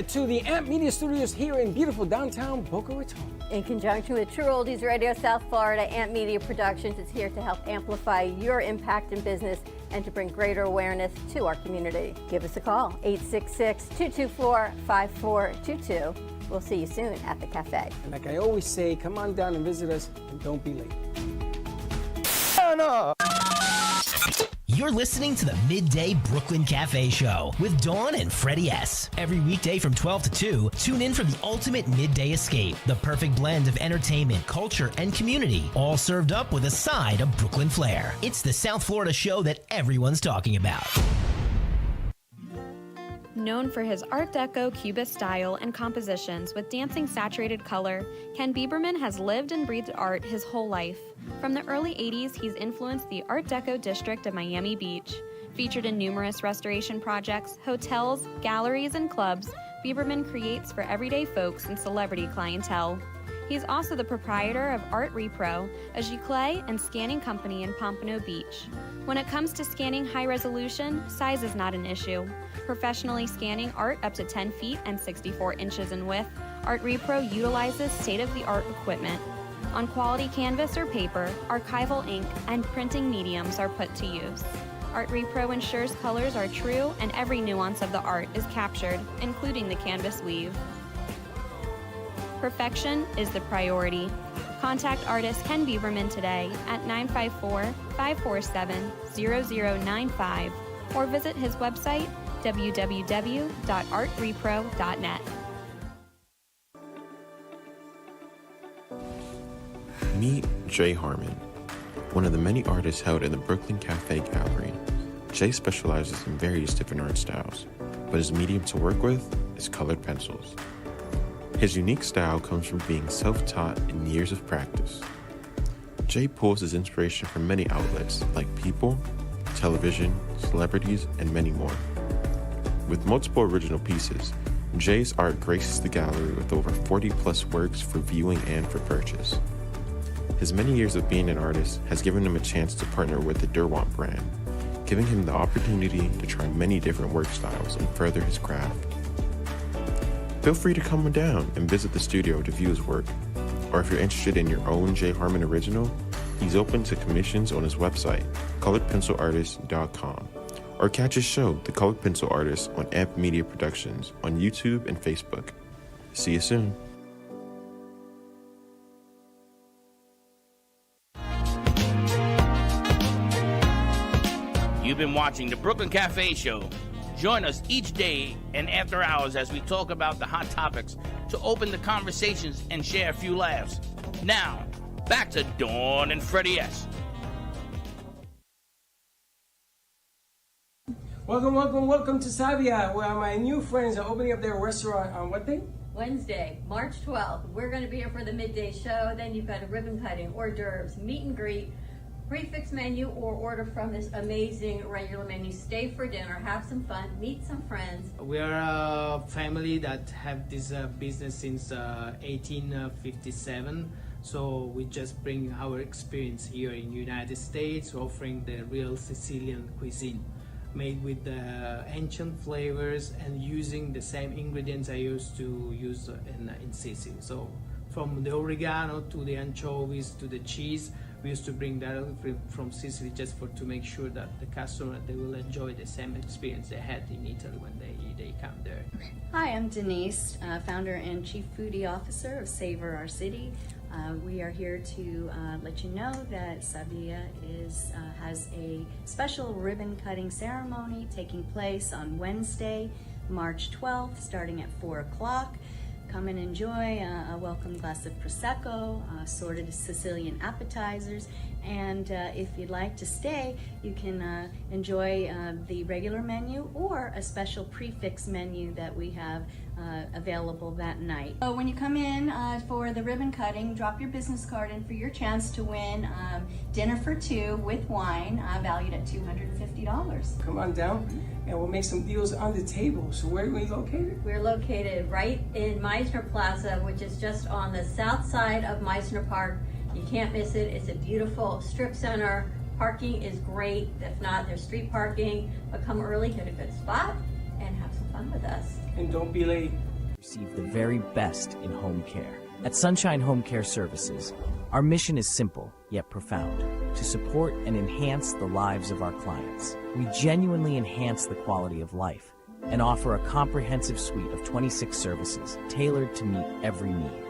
to the Amp Media Studios here in beautiful downtown Boca Raton. In conjunction with True Oldies Radio South Florida, Amp Media Productions is here to help amplify your impact in business and to bring greater awareness to our community. Give us a call, 866-224-5422. We'll see you soon at the cafe. And like I always say, come on down and visit us and don't be late. You're listening to the Midday Brooklyn Cafe Show with Dawn and Freddie S. Every weekday from 12 to 2, tune in for the ultimate midday escape. The perfect blend of entertainment, culture, and community, all served up with a side of Brooklyn flair. It's the South Florida show that everyone's talking about. Known for his Art Deco Cubist style and compositions with dancing saturated color, Ken Bieberman has lived and breathed art his whole life. From the early 80s, he's influenced the Art Deco district of Miami Beach. Featured in numerous restoration projects, hotels, galleries, and clubs, Bieberman creates for everyday folks and celebrity clientele. He's also the proprietor of Art Repro, a giclée and scanning company in Pompano Beach. When it comes to scanning high resolution, size is not an issue. Professionally scanning art up to 10 feet and 64 inches in width, Art Repro utilizes state-of-the-art equipment. On quality canvas or paper, archival ink, and printing mediums are put to use. Art Repro ensures colors are true and every nuance of the art is captured, including the canvas weave. Perfection is the priority. Contact artist Ken Bieberman today at 954-547-0095 or visit his website www.artrepro.net. Meet Jay Harmon, one of the many artists held in the Brooklyn Cafe Gallery. Jay specializes in various different art styles, but his medium to work with is colored pencils. His unique style comes from being self-taught and years of practice. Jay pulls his inspiration from many outlets like people, television, celebrities, and many more. With multiple original pieces, Jay's art graces the gallery with over 40-plus works for viewing and for purchase. His many years of being an artist has given him a chance to partner with the Derwent brand, giving him the opportunity to try many different work styles and further his craft. Feel free to come down and visit the studio to view his work, or if you're interested in your own Jay Harmon original, he's open to commissions on his website, coloredpencilartist.com, or catch his show, The Colored Pencil Artist, on Amp Media Productions on YouTube and Facebook. See you soon. You've been watching the Brooklyn Cafe Show. Join us each day and after hours as we talk about the hot topics to open the conversations and share a few laughs. Now, back to Dawn and Freddie S. Welcome to Savia, where my new friends are opening up their restaurant on what day? Wednesday, March 12th. We're going to be here for the midday show. Then you've got a ribbon cutting, hors d'oeuvres, meet and greet, prefix menu, or order from this amazing regular menu. Stay for dinner, have some fun, meet some friends. We are a family that have this business since 1857. So we just bring our experience here in the United States, offering the real Sicilian cuisine, made with the ancient flavors and using the same ingredients I used to use in Sicily. So from the oregano to the anchovies to the cheese, we used to bring directly from Sicily just to make sure that the customer, they will enjoy the same experience they had in Italy when they come there. Hi, I'm Denise, founder and chief foodie officer of Savor Our City. We are here to let you know that Savia has a special ribbon cutting ceremony taking place on Wednesday, March 12th, starting at 4 o'clock. Come and enjoy a welcome glass of Prosecco, assorted Sicilian appetizers, and if you'd like to stay, you can enjoy the regular menu or a special prefix menu that we have available that night. So when you come in for the ribbon cutting, drop your business card in for your chance to win dinner for two with wine, valued at $250. Come on down and we'll make some deals on the table. So where are we located? We're located right in Meisner Plaza, which is just on the south side of Meisner Park. You can't miss it. It's a beautiful strip center. Parking is great. If not, there's street parking. But come early, hit a good spot, and have some fun with us. And don't be late. Receive the very best in home care. At Sunshine Home Care Services, our mission is simple yet profound: to support and enhance the lives of our clients. We genuinely enhance the quality of life and offer a comprehensive suite of 26 services tailored to meet every need.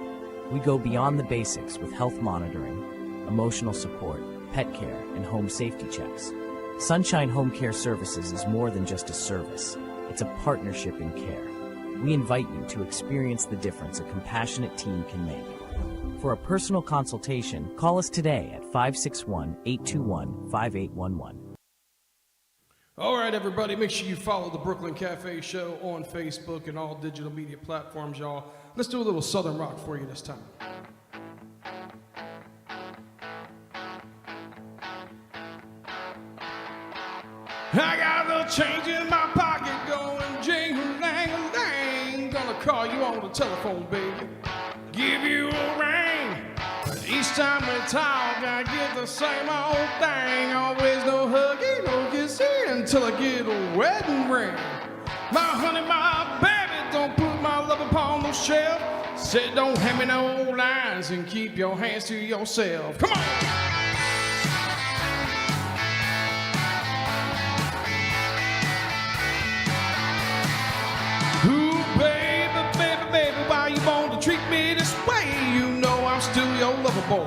We go beyond the basics with health monitoring, emotional support, pet care, and home safety checks. Sunshine Home Care Services is more than just a service. It's a partnership in care. We invite you to experience the difference a compassionate team can make. For a personal consultation, call us today at 561-821-5811. All right, everybody, make sure you follow the Brooklyn Cafe Show on Facebook and all digital media platforms, y'all. Let's do a little Southern rock for you this time. I got a change in my pocket going jing-a-lang-a-lang. Gonna call you on the telephone, baby. Give you a ring. Each time we talk, I get the same old thing. Always no huggy, no kissing until I get a wedding ring. My honey, my baby, don't put my love upon the shelf. Said don't hand me no lines and keep your hands to yourself. Come on! Treat me this way, you know I'm still your lover boy.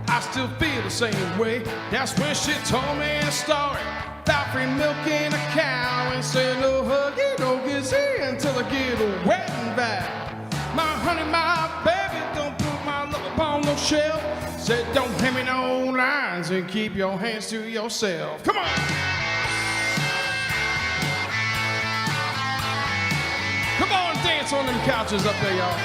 I still feel the same way. That's when she told me a story about free milking a cow and said no huggy, no kissy until I get a wedding vow. My honey, my baby, don't put my love upon no shelf. Said don't hand me no lines and keep your hands to yourself. Come on! Come on, dance on them couches up there, y'all.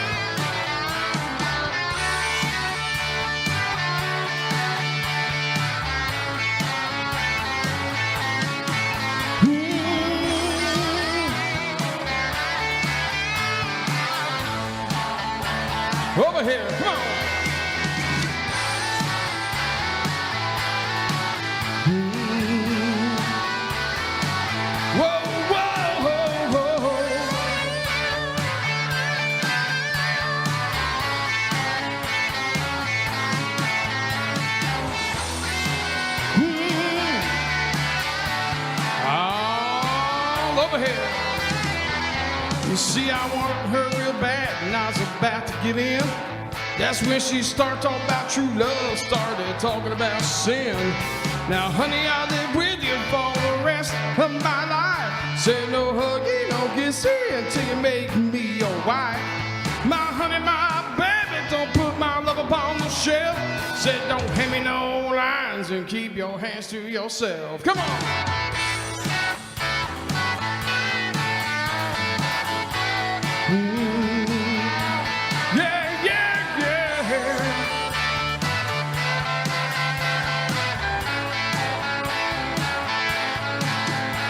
Over here, come on. Whoa, whoa, whoa, whoa. All over here. You see, I wanted her real bad, and I was about to give in. That's when she started talking about true love, started talking about sin. Now, honey, I'll live with you for the rest of my life. Say no huggy, no kissy until you make me your wife. My honey, my baby, don't put my love upon the shelf. Said don't hand me no lines and keep your hands to yourself. Come on!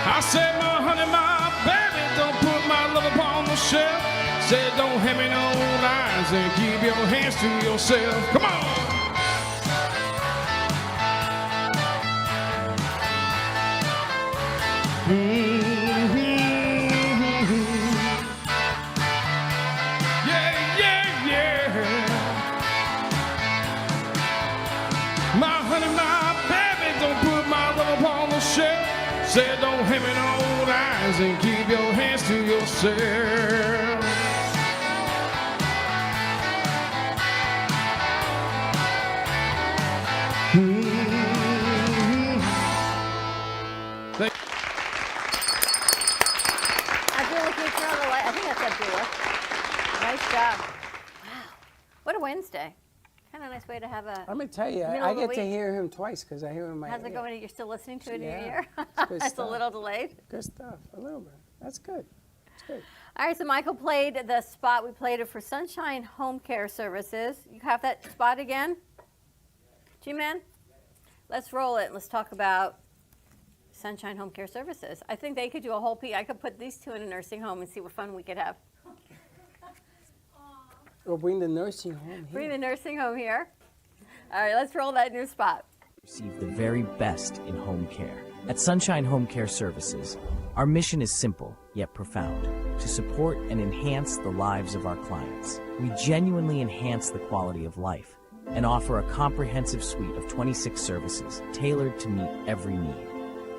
I said, my honey, my baby, don't put my love upon the shelf. Said, don't hand me no lines and keep your hands to yourself. Come on! Yeah, yeah, yeah. My honey, my baby, don't put my love upon the shelf. Said don't hand me no lines and keep your hands to yourself. I think that's Abdullah. Nice job. Wow. What a Wednesday. Kind of a nice way to have a. I'm gonna tell you, I get to hear him twice because I hear him in my ear. How's it going? You're still listening to it in your ear? Good It's stuff. a little delayed. Good stuff. A little bit. That's good. It's good. All right, so Michael played the spot. We played it for Sunshine Home Care Services. You have that spot again? G-Man? Let's roll it. Let's talk about Sunshine Home Care Services. I think they could do a whole piece. I could put these two in a nursing home and see what fun we could have. We'll bring the nursing home here. Bring the nursing home here. All right, let's roll that new spot. Receive the very best in home care. At Sunshine Home Care Services, Our mission is simple, yet profound, to support and enhance the lives of our clients. We genuinely enhance the quality of life and offer a comprehensive suite of 26 services tailored to meet every need.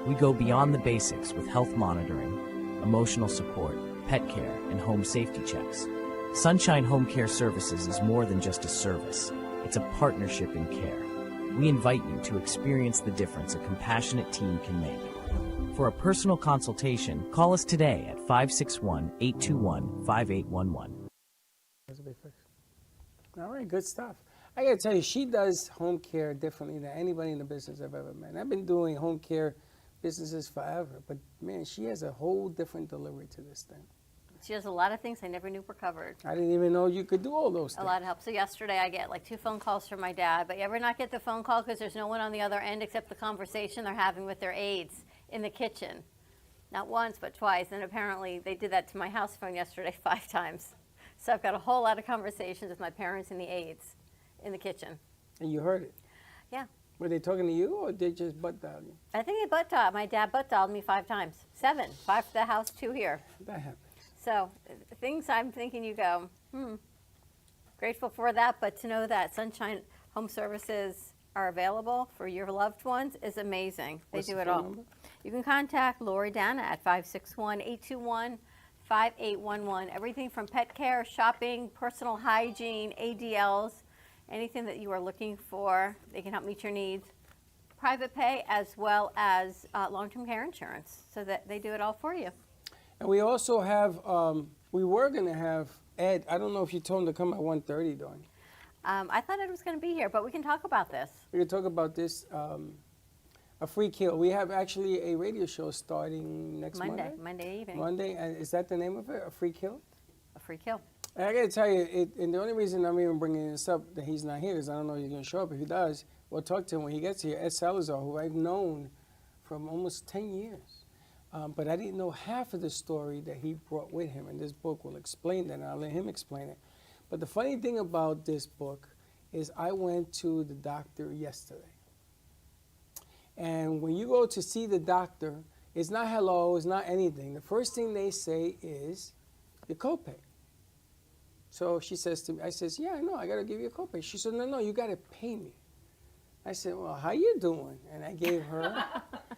We go beyond the basics with health monitoring, emotional support, pet care, and home safety checks. Sunshine Home Care Services is more than just a service. It's a partnership in care. We invite you to experience the difference a compassionate team can make. For a personal consultation, call us today at 561-821-5811. All right, good stuff. I got to tell you, she does home care differently than anybody in the business I've ever met. And I've been doing home care businesses forever, but man, she has a whole different delivery to this thing. She does a lot of things I never knew were covered. I didn't even know you could do all those things. A lot of help. So yesterday I get like 2 phone calls from my dad, but you ever not get the phone call because there's no one on the other end except the conversation they're having with their aides in the kitchen? Not once, but twice. And apparently they did that to my house phone yesterday 5 times. So I've got a whole lot of conversations with my parents and the aides in the kitchen. And you heard it? Yeah. Were they talking to you or they just butt dialed you? I think they butt dialed. My dad butt dialed me 5 times. 7. 5 for the house, 2 here. That happens. So things I'm thinking you go, grateful for that, but to know that Sunshine Home Services are available for your loved ones is amazing. They What's do the it phone all. number? You can contact Lori Dana at 561-821-5811. Everything from pet care, shopping, personal hygiene, ADLs, anything that you are looking for, they can help meet your needs. Private pay as well as long-term care insurance, so that they do it all for you. And we also have, we were going to have Ed. I don't know if you told him to come at 1:30, Dawn. I thought Ed was going to be here, but we can talk about this. We can talk about this, a free kill. We have actually a radio show starting next Monday. Monday evening. Monday, and is that the name of it, a free kill? A free kill. And I got to tell you, and the only reason I'm even bringing this up that he's not here is I don't know if he's going to show up. If he does, we'll talk to him when he gets here. Ed Salazar, who I've known from almost 10 years. But I didn't know half of the story that he brought with him, and this book will explain that, and I'll let him explain it. But the funny thing about this book is I went to the doctor yesterday. And when you go to see the doctor, it's not hello, it's not anything. The first thing they say is your copay. So she says to me, I says, yeah, I know, I got to give you a copay. She said, no, you got to pay me. I said, well, how you doing? And I gave her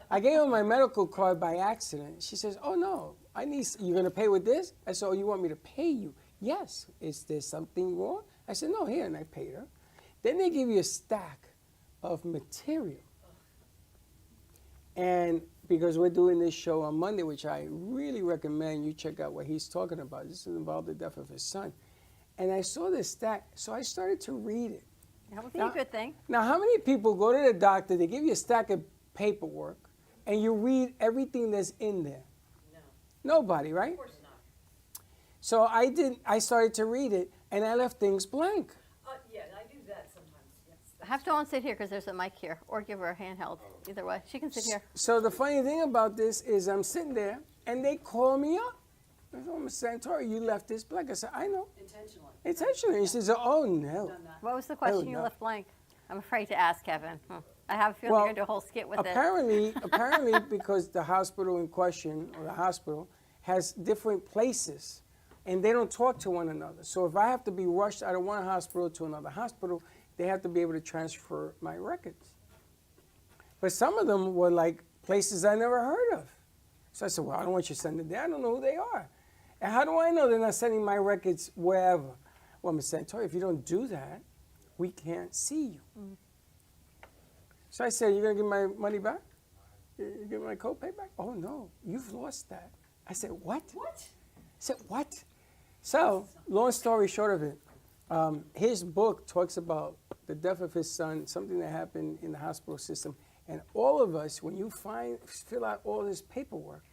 my medical card by accident. She says, oh, no, you're going to pay with this? I said, oh, you want me to pay you? Yes. Is there something wrong? I said, no, here, and I paid her. Then they give you a stack of material. And because we're doing this show on Monday, which I really recommend you check out what he's talking about. This is about the death of his son. And I saw this stack, so I started to read it. That would be a good thing. Now, how many people go to the doctor, they give you a stack of paperwork, and you read everything that's in there? No. Nobody, right? Of course not. So I started to read it, and I left things blank. Yeah, I do that sometimes. Yes. Have Dawn sit here because there's a mic here, or give her a handheld. Either way, she can sit here. So the funny thing about this is I'm sitting there, and they call me up. I said, oh, Ms. Santori, you left this blank. I said, I know. Intentionally. He says, oh, no. What was the question you left blank? I'm afraid to ask, Kevin. I have a feeling you're going to do a whole skit with apparently, because the hospital in question, or the hospital, has different places, and they don't talk to one another. So if I have to be rushed out of one hospital to another hospital, they have to be able to transfer my records. But some of them were like places I never heard of. So I said, well, I don't want you to send it there. I don't know who they are. And how do I know they're not sending my records wherever? Well, Ms. Santori, if you don't do that, we can't see you. Mm-hmm. So I said, you're going to give my money back? You give my copay back? Oh, no, you've lost that. I said, what? What? I said, what? So, long story short of it, his book talks about the death of his son, something that happened in the hospital system. And all of us, when you fill out all this paperwork,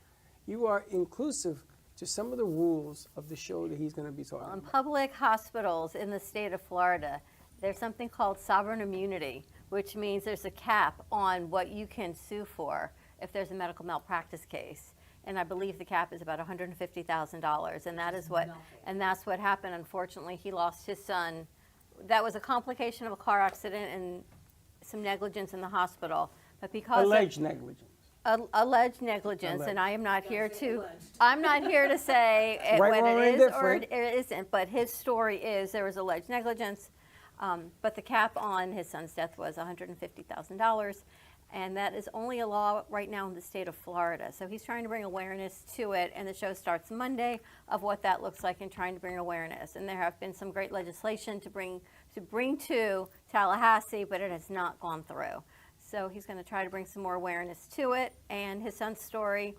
you are inclusive to some of the rules of the show that he's going to be talking about. In public hospitals in the state of Florida, there's something called sovereign immunity, which means there's a cap on what you can sue for if there's a medical malpractice case. And I believe the cap is about $150,000, and that's what happened. Unfortunately, he lost his son. That was a complication of a car accident and some negligence in the hospital. But because alleged negligence. Alleged negligence, and I am not here to say Right, when wrong, it and is or different. it isn't, but his story is there was alleged negligence, but the cap on his son's death was $150,000, and that is only a law right now in the state of Florida. So he's trying to bring awareness to it, and the show starts Monday of what that looks like and trying to bring awareness. And there have been some great legislation to bring to Tallahassee, but it has not gone through. So he's going to try to bring some more awareness to it, and his son's story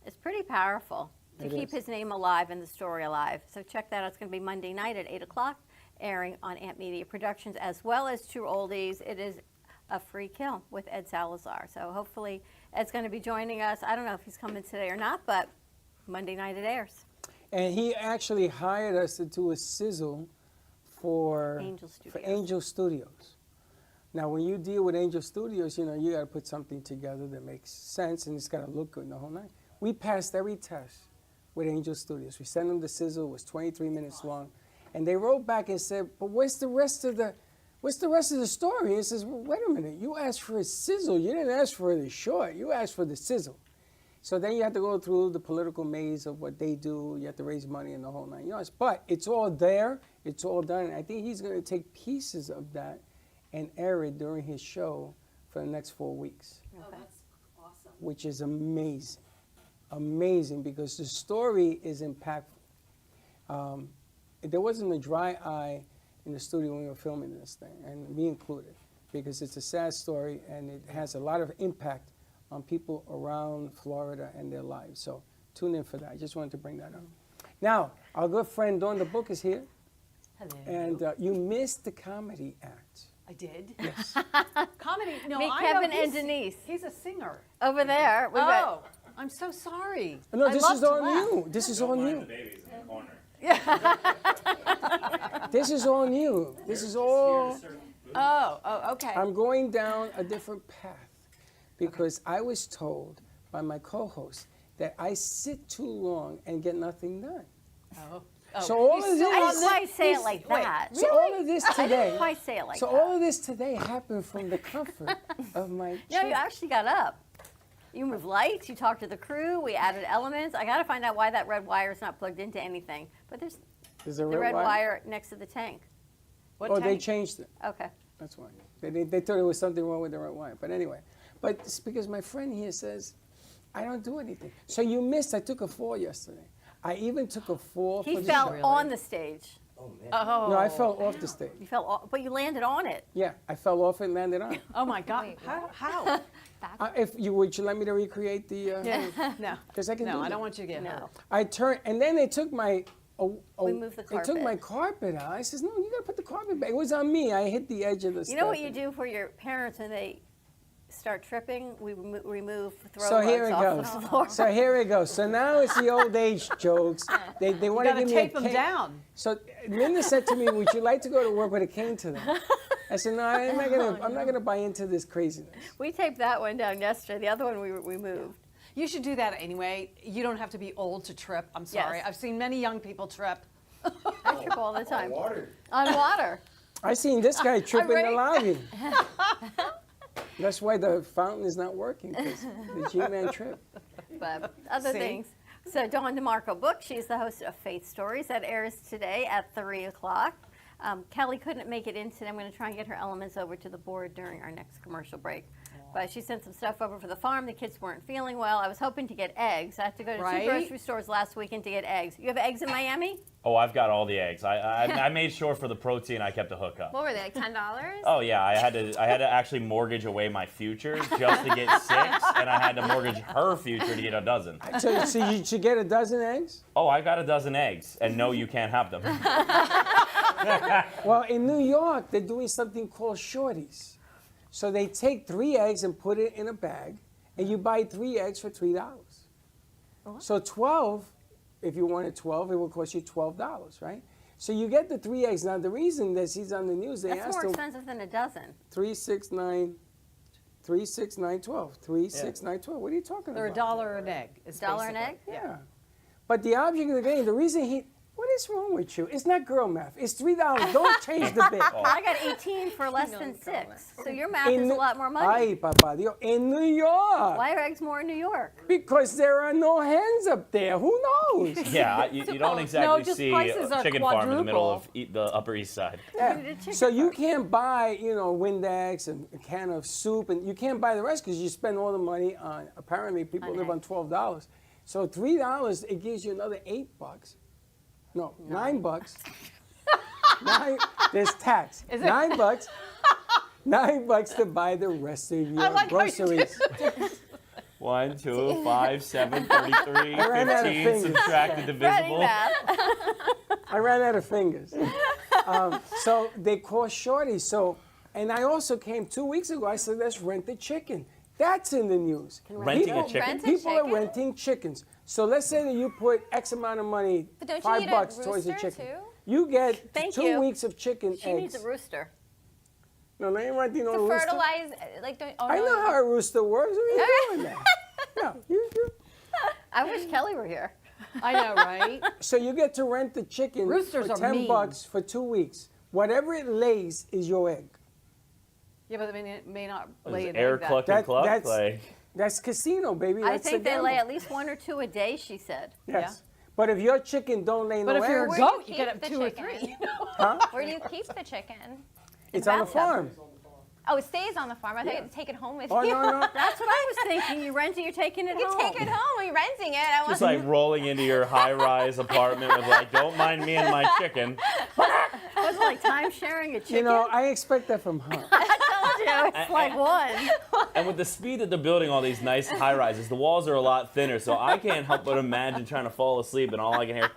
is pretty powerful to keep his name alive and the story alive. So check that out. It's going to be Monday night at 8 o'clock, airing on Amp Media Productions, as well as True Oldies. It is a free kill with Ed Salazar. So hopefully Ed's going to be joining us. I don't know if he's coming today or not, but Monday night it airs. And he actually hired us to do a sizzle for Angel Studios. Now, when you deal with Angel Studios, you know, you got to put something together that makes sense, and it's got to look good in the whole night. We passed every test with Angel Studios. We sent them the sizzle. It was 23 minutes long. And they wrote back and said, but what's the rest of the story? He says, well, wait a minute. You asked for a sizzle. You didn't ask for the short. You asked for the sizzle. So then you have to go through the political maze of what they do. You have to raise money in the whole 9 yards. But it's all there. It's all done. And I think he's going to take pieces of that and air it during his show for the next 4 weeks. Oh, that's awesome. Which is amazing. Amazing, because the story is impactful. There wasn't a dry eye in the studio when we were filming this thing, and me included, because it's a sad story and it has a lot of impact on people around Florida and their lives. So tune in for that. I just wanted to bring that up. Now, our good friend Dawn the Book is here. Hello. And you missed the comedy act. I did? Yes. Comedy? No, Meet I Kevin know and Denise. He's a singer. Over there. I'm so sorry. No, I this love is to all laugh. new. This is all new. The babies in the corner. This is all new. This is all. Oh, okay. I'm going down a different path because I was told by my co-host that I sit too long and get nothing done. Oh. So all of this. I didn't quite say it like that. So all of this I today. didn't quite say it like so that. all of this today happened from the comfort of my No, chair. you actually got up. You moved lights, you talked to the crew, we added elements. I got to find out why that red wire is not plugged into anything. But there's There's the red wire next to the tank. They changed it. Okay. That's why. They thought there was something wrong with the red wire. But anyway. But it's because my friend here says, I don't do anything. So you missed, I took a fall yesterday. I even took a fall He for the fell show. on the stage. Oh. No, I fell off the stage. You fell off, but you landed on it. Yeah, I fell off and landed on it. Oh my God! How? Would you like me to recreate the? No. Because I can do No, I that. don't want you to get hurt. I turned, and then they took my. We moved the They took carpet. my carpet out. I says, no, you gotta put the carpet back. It was on me. I hit the edge of the. You know what you do for your parents when they start tripping? We remove throw So here rugs it off goes. the floor. So here it goes. So now it's the old age jokes. They want to gotta give me a tape 'em cane. down. So Linda said to me, "Would you like to go to work with a cane to them?" I said, "No, I'm not gonna buy into this craziness." We taped that one down yesterday. The other one we moved. You should do that anyway. You don't have to be old to trip. I'm sorry. Yes. I've seen many young people trip. I trip all the time. On water. On water. I seen this guy trip in the ready. lobby. That's why the fountain is not working, because the G-Man tripped. But other See? things. So Dawn DeMarco Book, she's the host of Faith Stories. That airs today at 3 o'clock. Kelly couldn't make it in today. I'm going to try and get her elements over to the board during our next commercial break. But she sent some stuff over for the farm. The kids weren't feeling well. I was hoping to get eggs. I had to go to Right. 2 grocery stores last weekend to get eggs. You have eggs in Miami? Oh, I've got all the eggs. I made sure for the protein I kept a hookup. What were they, like $10? Oh yeah, I had to actually mortgage away my future just to get 6, and I had to mortgage her future to get a dozen. So you should get a dozen eggs? Oh, I got a dozen eggs, and no, you can't have them. Well, in New York, they're doing something called shorties. So they take 3 eggs and put it in a bag, and you buy 3 eggs for $3. So 12, if you wanted 12, it will cost you $12, right? So you get the 3 eggs. Now, the reason that he's on the news, they That's asked more him, expensive than a dozen. 3, 6, 9, 3, 6, 9, 12. 3, 6, 9, 12. What are you talking They're about? $1 an egg. Is $1 an basically- egg? Yeah. But the object of the game, the reason what is wrong with you? It's not girl math. It's $3. Don't change the bit. I got 18 for less than 6. So your math is a lot more money. Ay, papá Dios. In New York. Why are eggs more in New York? Because there are no hens up there. Who knows? Yeah, you don't exactly see a chicken farm in the middle of the Upper East Side. Yeah. So you can't buy, Windex and a can of soup, and you can't buy the rest because you spend all the money on. Apparently, people live on $12. So $3, it gives you another $8. No, $9. There's tax. Is it? $9. $9 to buy the rest of your groceries. 1, 2, 5, 7, 33, I ran out of 15, fingers. subtract the divisible. I ran out of fingers. So they cost shorty. So, and I also came 2 weeks ago. I said, let's rent a chicken. That's in the news. Renting a chicken? People are renting chickens. So let's say that you put X amount of money, But don't $5 you need a towards a rooster, chicken. too? You get Thank 2 you. weeks of chicken She eggs. needs a rooster. No, they ain't renting no To rooster. fertilize, like, don't. Oh, I no, know no. how a rooster works. What are you doing there? No, you. I wish Kelly were here. I know, right? So you get to rent the chicken Roosters for are $10 mean. for 2 weeks. Whatever it lays is your egg. Yeah, but it may not What lay is an it, air egg cluck that. and cluck? That's casino, baby. I That's think the they lay gamble. at least 1 or 2 a day, she said. Yes. But if your chicken don't lay But no if you're a eggs, goat, you Keep could have the 2 or chicken. 3. huh? Where do you keep the chicken? It's on the farm. Oh, it stays on the farm. I thought you had to take it home with Oh, you. no, no. That's what I was thinking. You're renting, you're taking it You home. take it home. You're renting it. I Just want like rolling into your high-rise apartment with like, don't mind me and my chicken. Was it like time sharing a chicken? You know, I expect that from her. I told you, it's like one. And with the speed that they're building all these nice high-rises, the walls are a lot thinner, so I can't help but imagine trying to fall asleep and all I can hear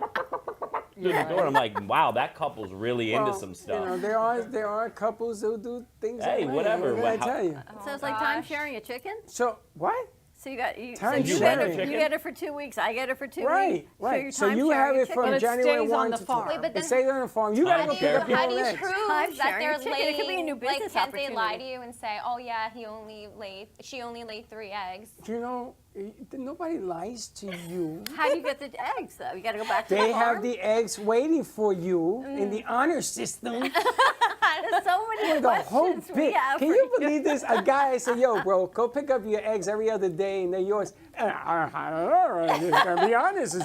through the door. I'm like, wow, that couple's really into some stuff. You know, there are couples who do things. Hey, that way. whatever. What did I tell you? So it's like time sharing a chicken? So what? So you got you, Time so you sharing. get it, you get it for 2 weeks. I get it for 2 Right, weeks. right. you're So time you have sharing it chicken. from But it January stays 1 on the to farm. Wait, but It then stays on the farm. You gotta how go do pick you, up your how do own you eggs. prove Time that sharing they're a chicken. It could be a laying? new Like, business can't they lie to opportunity. you and say, oh yeah, she only laid 3 eggs? You know, nobody lies to you. How do you get the eggs though? You got to go back to They the have farm. the eggs waiting for you in the honor system. There's so many The whole questions we bit. have Can for you believe this? A guy said, yo, bro, go pick up your eggs every other day and they're yours. To be honest,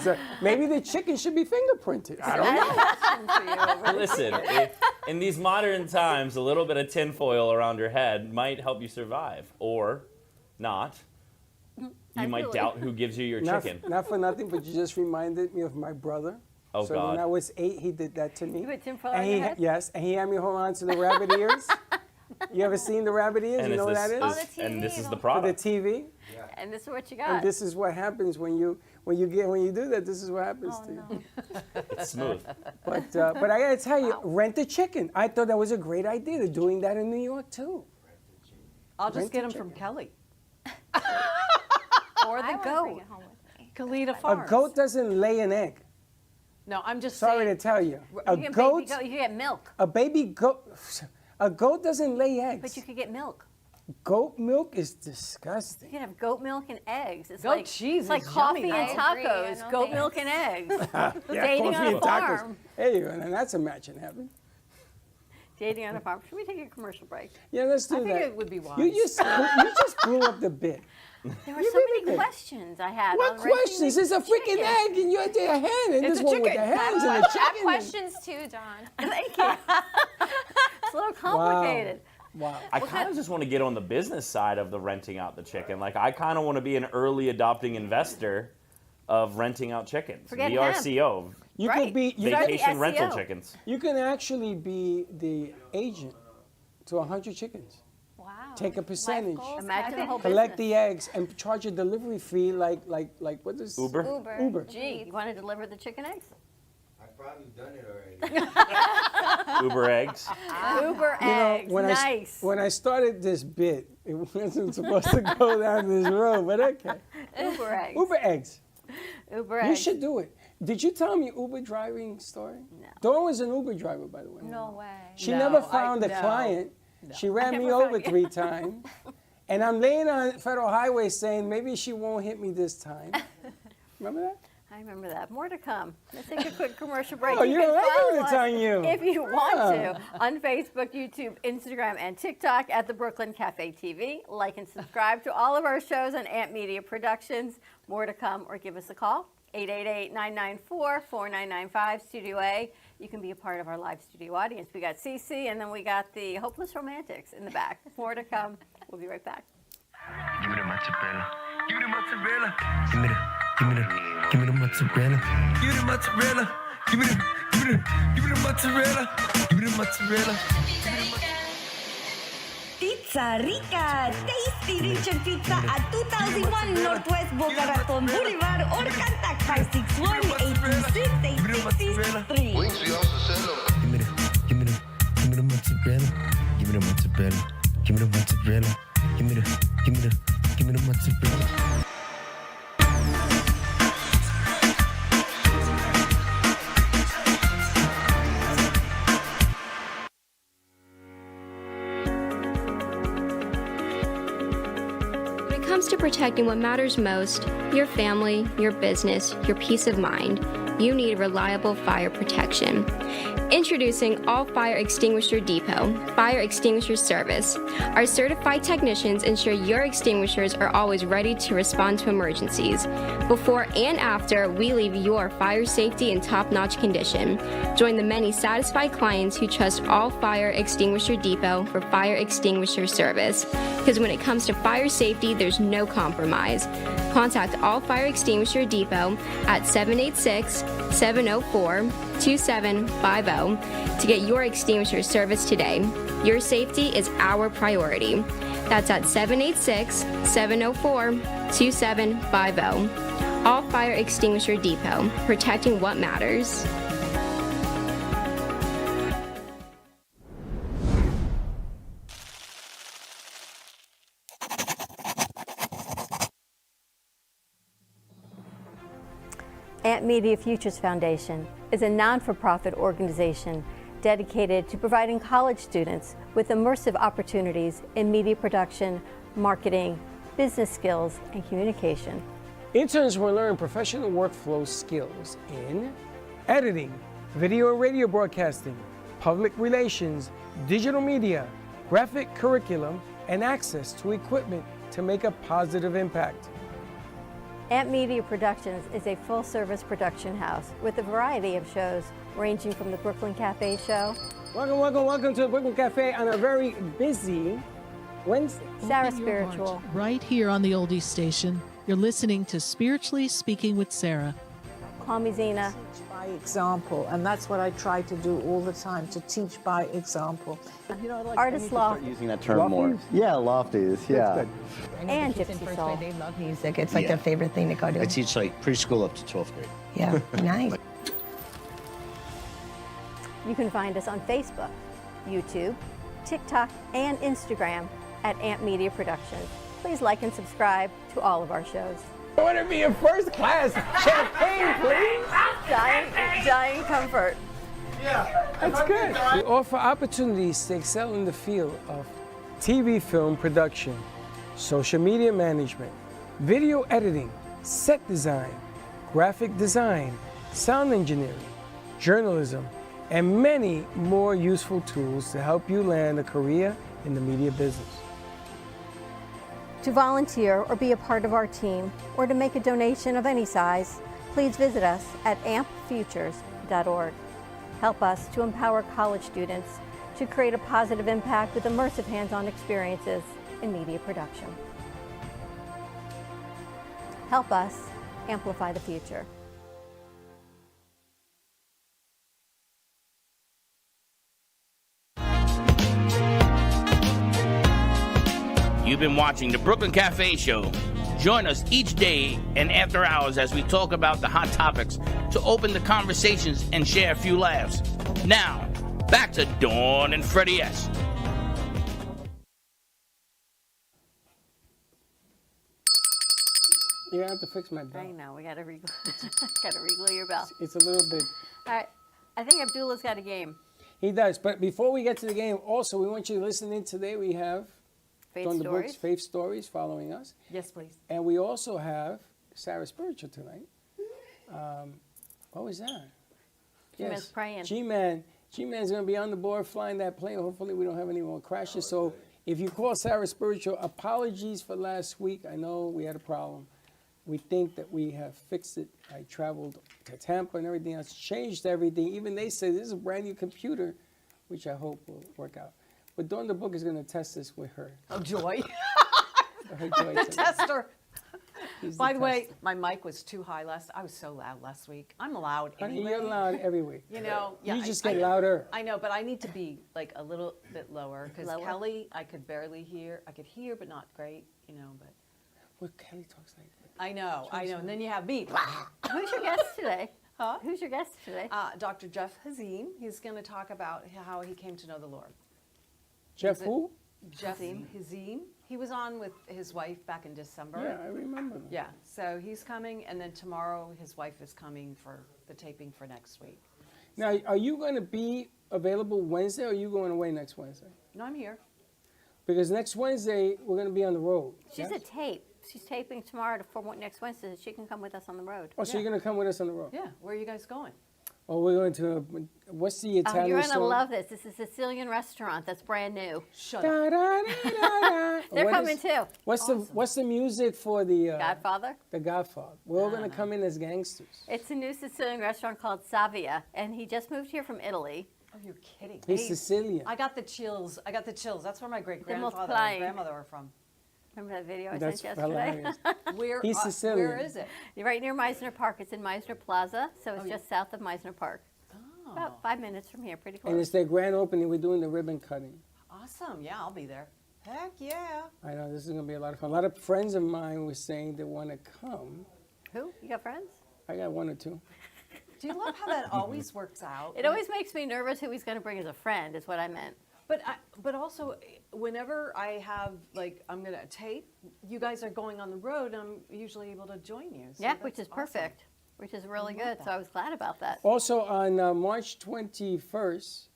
maybe the chicken should be fingerprinted. I don't know. Listen, in these modern times, a little bit of tinfoil around your head might help you survive, or not. You might doubt who gives you your chicken. Not for nothing, but you just reminded me of my brother. Oh, so God. when I was 8, he did that to me. You put tinfoil and on he, your head? Yes, and he had me hold on to the rabbit ears. You ever seen the rabbit ears? And You know what that is? and this is the For product. the TV. And this is what you And got. this is what happens when you do that. This is what happens to you. It's smooth. But I gotta tell you, rent a chicken. I thought that was a great idea. They're doing that in New York too. I'll just Rent get a them chicken. from Kelly. Or the I would bring goat. it home with me. Kalita A Farms. goat doesn't lay an egg. No, I'm just Sorry saying. to tell you. You A get goat, baby goat. You get milk, a baby goat, a goat doesn't lay eggs. but you could get milk. Goat milk is You disgusting. can have goat milk and eggs. It's Goat like cheese It's like is coffee yummy, and though. I agree, tacos. no Goat thanks. milk and eggs. Yeah, Dating coffee on a and tacos. farm. There you go, and that's a match in heaven. Dating on a farm. Should we take a commercial break? Yeah, let's do I think that. it would be wise. You just blew up the bit. There were You so really many did. questions I had. What on raising questions? the It's a freaking chicken. egg, and you're a hen, and It's this a one with chicken. the hens and I the have chicken. questions too, Dawn. Thank you. It's a little complicated. Wow. I kind of just want to get on the business side of the renting out the chicken. Like, I kind of want to be an early adopting investor of renting out chickens. Forget VRCO. You Right. could be. You, Start the Vacation rental SEO. chickens. you can actually be the agent to 100 chickens. Wow. Take a percentage. Imagine the whole Collect business. the eggs and charge a delivery fee like what is Uber? Uber. Gee, you want to deliver the chicken eggs? I've probably done it already. Uber eggs. Uber You know, eggs. when Nice. when I started this bit, it wasn't supposed to go down this road, but okay. Uber eggs. Uber eggs. Uber You eggs. should do it. Did you tell me Uber driving story? No. Dawn was an Uber driver, by the way. No way. She No, never found a no. client. She ran me never over found you. 3 times. And I'm laying on Federal Highway saying, maybe she won't hit me this time. Remember that? I remember that. More to come. Let's take a quick commercial break. Oh, you can don't like follow it when it's us on you. if you want Yeah. to on Facebook, YouTube, Instagram, and TikTok at the Brooklyn Cafe TV. Like and subscribe to all of our shows on Amp Media Productions. More to come, or give us a call, 888-994-4995, Studio A. You can be a part of our live studio audience. We got Cece, and then we got the Hopeless Romantics in the back. More to come. We'll be right back. Give me the mozzarella. Give me the mozzarella. Give me the mozzarella. Give me the mozzarella. Give me the mozzarella. Give me the mozzarella. Pizza Rica, tasty Richard Pizza at 2001 Northwest Boca Raton Boulevard or contact 561-826-8663. Wings, we also sell them. Give me the mozzarella. Give me the mozzarella. Give me the mozzarella. Give me the mozzarella. When it comes to protecting what matters most, your family, your business, your peace of mind, you need reliable fire protection. Introducing All Fire Extinguisher Depot, Fire Extinguisher Service. Our certified technicians ensure your extinguishers are always ready to respond to emergencies. Before and after, we leave your fire safety in top-notch condition. Join the many satisfied clients who trust All Fire Extinguisher Depot for fire extinguisher service. Because when it comes to fire safety, there's no compromise. Contact All Fire Extinguisher Depot at 786-704-2750 to get your extinguisher service today. Your safety is our priority. That's at 786-704-2750. All Fire Extinguisher Depot, protecting what matters. Amp Media Futures Foundation is a non-for-profit organization dedicated to providing college students with immersive opportunities in media production, marketing, business skills, and communication. Interns will learn professional workflow skills in editing, video and radio broadcasting, public relations, digital media, graphic curriculum, and access to equipment to make a positive impact. Amp Media Productions is a full-service production house with a variety of shows ranging from the Brooklyn Cafe show. Welcome to the Brooklyn Cafe on a very busy Wednesday. Sarah Spiritual. Right here on the Oldies Station. You're listening to Spiritually Speaking with Sarah. Call me Zena. Teach by example, and that's what I try to do all the time, to teach by example. You know, like, Artist Loft. using that term more. Yeah, lofties, yeah. And Gypsy Soul. They love music. It's like their favorite thing to go to. I teach like preschool up to 12th grade. Yeah, nice. You can find us on Facebook, YouTube, TikTok, and Instagram at Amp Media Productions. Please like and subscribe to all of our shows. I want to be a first class champagne, please. Dying comfort. Yeah, that's good. We offer opportunities to excel in the field of TV film production, social media management, video editing, set design, graphic design, sound engineering, journalism, and many more useful tools to help you land a career in the media business. To volunteer or be a part of our team, or to make a donation of any size, please visit us at ampfutures.org. Help us to empower college students to create a positive impact with immersive hands-on experiences in media production. Help us amplify the future. You've been watching the Brooklyn Cafe Show. Join us each day and after hours as we talk about the hot topics to open the conversations and share a few laughs. Now, back to Dawn and Freddie S. You're gonna have to fix my bell. I know, we gotta reglue your bell. It's a little bit. All right, I think Abdullah's got a game. He does, but before we get to the game, also we want you to listen in today. We have Faith Dawn the Stories. Brooks, Faith Stories following us. Yes, please. And we also have Sarah Spiritual tonight. What was that? G-Man's praying. G-Man's going to be on the board flying that plane. Hopefully we don't have any more crashes. So if you call Sarah Spiritual, apologies for last week. I know we had a problem. We think that we have fixed it. I traveled to Tampa and everything else, changed everything. Even they say this is a brand new computer, which I hope will work out. But Dawn the Book is going to test this with her. Oh, Joy. Her Joy The test. tester. He's By the the way, tester. my mic was too high I was so loud last week. I'm loud Honey, anyway. you're loud every week. You know, yeah. You just get louder. I know, but I need to be like a little bit lower because Lower? Kelly, I could barely hear. I could hear, but not great. You know, but. Well, Kelly talks like that. I know. And then you have me. Who's your guest today? Huh? Who's your guest today? Dr. Jeff Hazim. He's going to talk about how he came to know the Lord. Jeff who? Jeff Hazim. He was on with his wife back in December. Yeah, I remember that. Yeah, so he's coming, and then tomorrow his wife is coming for the taping for next week. Now, are you going to be available Wednesday, or are you going away next Wednesday? No, I'm here. Because next Wednesday, we're going to be on the road. She's a tape. She's taping tomorrow for next Wednesday. She can come with us on the road. Oh, so you're going to come with us on the road? Yeah, where are you guys going? Oh, we're going to, what's the Italian You're going to store? love this. This is a Sicilian restaurant that's brand new. Shut up. They're What coming is- too. What's the music for the... Godfather? The Godfather. We're all going to come in as gangsters. It's a new Sicilian restaurant called Savia, and he just moved here from Italy. Oh, you're kidding. He's Sicilian. I got the chills. That's where my great-grandfather multiplying. and grandmother were from. Remember that video I That's sent yesterday? hilarious. Where, He's Sicilian. where is it? Right near Meisner Park. It's in Meisner Plaza, so it's yeah. just south of Meisner Park. Oh. About 5 minutes from here, pretty close. And it's their grand opening. We're doing the ribbon cutting. Awesome. Yeah, I'll be there. Heck yeah. I know, this is going to be a lot of fun. A lot of friends of mine were saying they want to come. Who? You got friends? I got one or two. Do you love how that always works out? It always makes me nervous who he's going to bring as a friend, is what I meant. But also, whenever I have, like, I'm going to tape, you guys are going on the road, I'm usually able to join you. So Yeah, which that's is perfect, which is really love good. that. So I was glad about that. Also, on March 21st,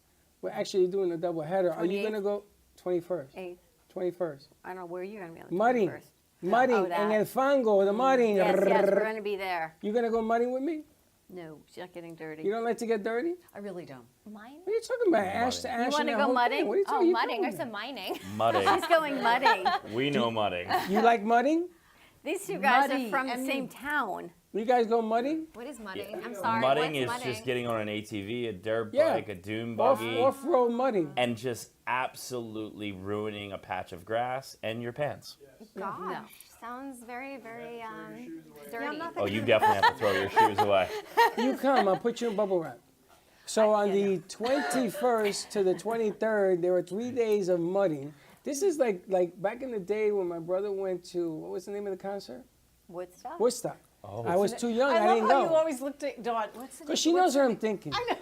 we're actually doing a double header. Are you 28th? going to go 21st? 8th. 21st. I don't know where you're going to be on the Mudding. 21st. Mudding. that. En el fango, the mudding. Yes, we're going to be there. You going to go mudding with me? No, she's not getting dirty. You don't like to get dirty? I really don't. Mine? What are you talking about? Ash to ash. You want and to that go whole mudding? thing. What are you Oh, talking mudding. I about? said mining. Mudding. She's going mudding. We know mudding. You like mudding? These two guys Muddy, are from the I mean- same town. You guys go mudding? What is mudding? I'm sorry. Mudding is What's mudding? just getting on an ATV, a dirt Yeah. bike, a dune buggy, Off-road mudding. and just absolutely ruining a patch of grass and your pants. Gosh, sounds very, very dirty. Oh, you definitely have to throw your shoes away. You come, I'll put you in bubble wrap. So on the 21st to the 23rd, there were 3 days of mudding. This is like back in the day when my brother went to, what was the name of the concert? Woodstock? Woodstock. Oh. I was too young, I I love didn't how you go. always looked at Dawn. What's the Because she knows what I'm thinking. I know.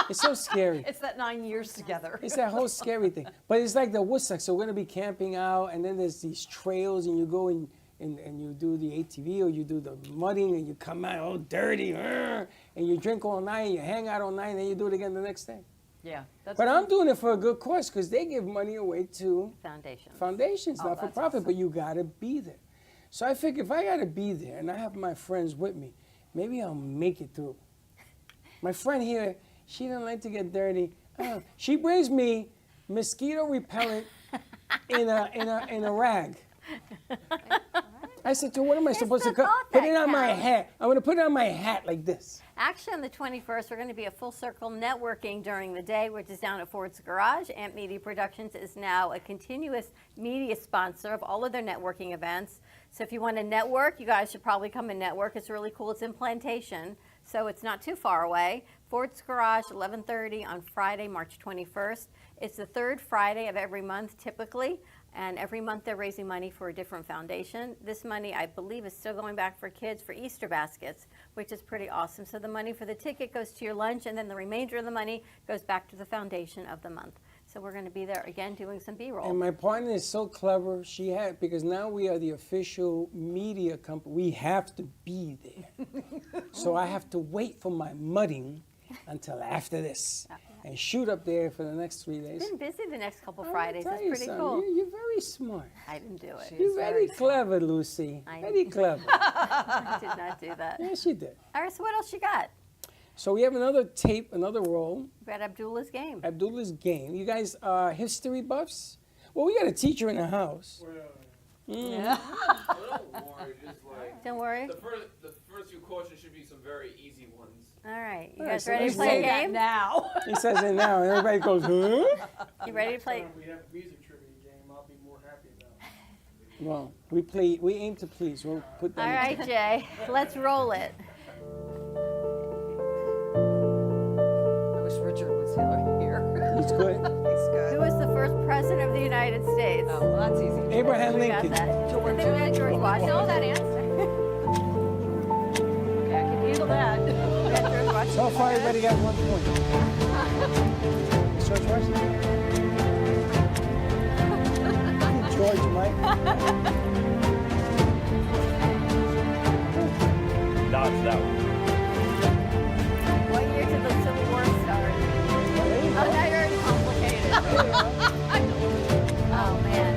It's so scary. It's that 9 years together. It's that whole scary thing. But it's like the Woodstock. So we're going to be camping out, and then there's these trails, and you go and you do the ATV, or you do the mudding, and you come out all dirty, and you drink all night, and you hang out all night, and then you do it again the next day. Yeah. That's But I'm doing it for a good cause, because they give money away to foundations, not for that's profit, but you got to be there. So I figure if I got to be there, and I have my friends with me, maybe I'll make it through. My friend here, she doesn't like to get dirty. She brings me mosquito repellent in a rag. I said to her, what am I supposed to put it on my hat? I'm going to put it on my hat like this. Actually, on the 21st, we're going to be at Full Circle Networking during the day, which is down at Ford's Garage. Amp Media Productions is now a continuous media sponsor of all of their networking events. So if you want to network, you guys should probably come and network. It's really cool. It's in Plantation, so it's not too far away. Ford's Garage, 11:30 on Friday, March 21st. It's the third Friday of every month, typically. And every month they're raising money for a different foundation. This money, I believe, is still going back for kids for Easter baskets, which is pretty awesome. So the money for the ticket goes to your lunch, and then the remainder of the money goes back to the foundation of the month. So we're going to be there again doing some B-roll. And my partner is so clever. Because now we are the official media company. We have to be there. So I have to wait for my mudding until after this. And shoot up there for the next 3 days. Been busy the next couple Fridays. Tell It's you pretty something, cool. You're very smart. I didn't do it. You're very clever, Lucy. Very clever. I did not do that. Yes, you did. All right, so what else you got? So we have another tape, another roll. We got Abdullah's game. Abdullah's game. You guys are history buffs? Well, we got a teacher in the house. Yeah. Don't worry. The first few questions should be some very easy ones. All right, you All right, guys so ready to let's play say a that game? now. He says it now, and everybody goes, huh? You ready to play? We have a music trivia game. I'll be more happy about it. Well, we aim to please. We'll put that All in. right, Jay, let's roll it. I wish Richard was here. He's good. He's good. Who was the first president of the United States? Oh, well, that's easy. Abraham We got Lincoln. that. I think we got George Washington. know that answer. Okay, I can handle that. We got George Washington. So far, everybody got 1 point. George Washington. George, Mike. Dodge that one. What year did the Civil War start? Oh, now you're already complicated. Oh, man.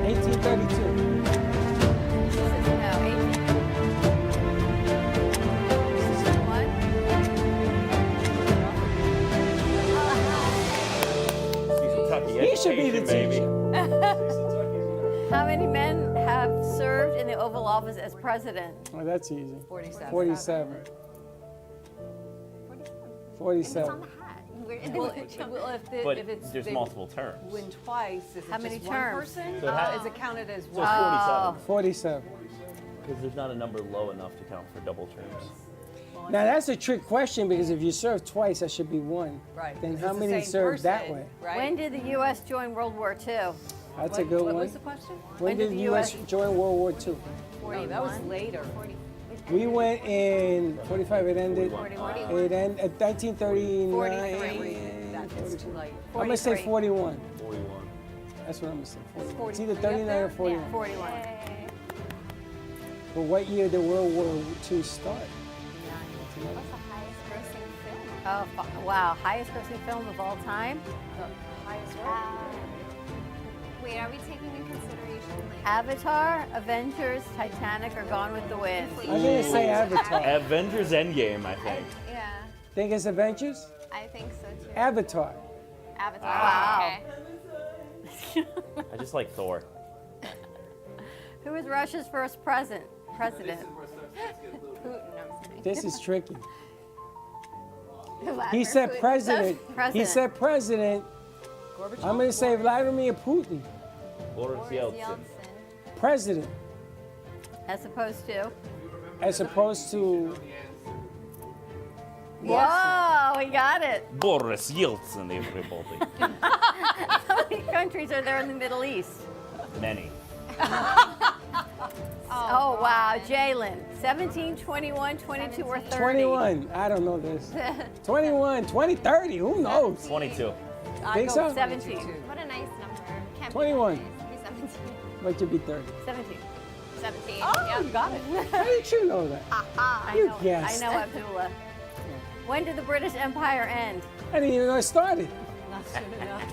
1832. This is, no, 1861. He should be the teacher. How many men have served in the Oval Office as president? Oh, that's easy. 47. 47. 47. Well, But if it's there's they multiple terms. win twice, is it How many just one terms? person? So it has- Is it counted as So one? it's 47. 47. Because there's not a number low enough to count for double terms. Now, that's a trick question because if you serve twice, that should be one. Right. Then 'cause how it's the many same served that person, way? Right? When did the U.S. join World War II? That's a good What one. was the question? When did the U.S. join World War II? No, that was later. We went in 45. It ended. 41. It ended at 1939. 43. That's too late. I'm gonna say 43. 41. 41. That's what I'm gonna say. 41. 40. It's either Are you up 39 there? or 41. Yeah, 41. But what year did World War II start? What's the highest grossing film? Oh, wow. Highest grossing film of all time? The highest Wait, are we taking into consideration like Avatar, Avengers, Titanic, or Gone with the Wind? I'm gonna say Avatar. Avengers Endgame, I think. yeah, Think it's Avengers? I think so too. Avatar. Avatar. Wow. Okay. I just like Thor. Who was Russia's first president? Putin, no, I'm just kidding. This is tricky. He Vladimir said Putin. president. He President. said president. I'm gonna say Vladimir Putin. Boris Yeltsin. President. As opposed to? As opposed to. Whoa, we got it. Boris Yeltsin, everybody. How many countries are there in the Middle East? Many. Oh, wow. Jalen, 17, 21, 22, or 30? 21. I don't know this. 21, 20, 30. Who knows? 22. Think so? 17. What a nice number. Can't 21. Be 17. But you'd be 30. 17. 17. Oh, yeah. you got it. How did you know that? I You know, guessed. I know Abdullah. When did the British Empire end? I didn't even know it started. Not soon enough.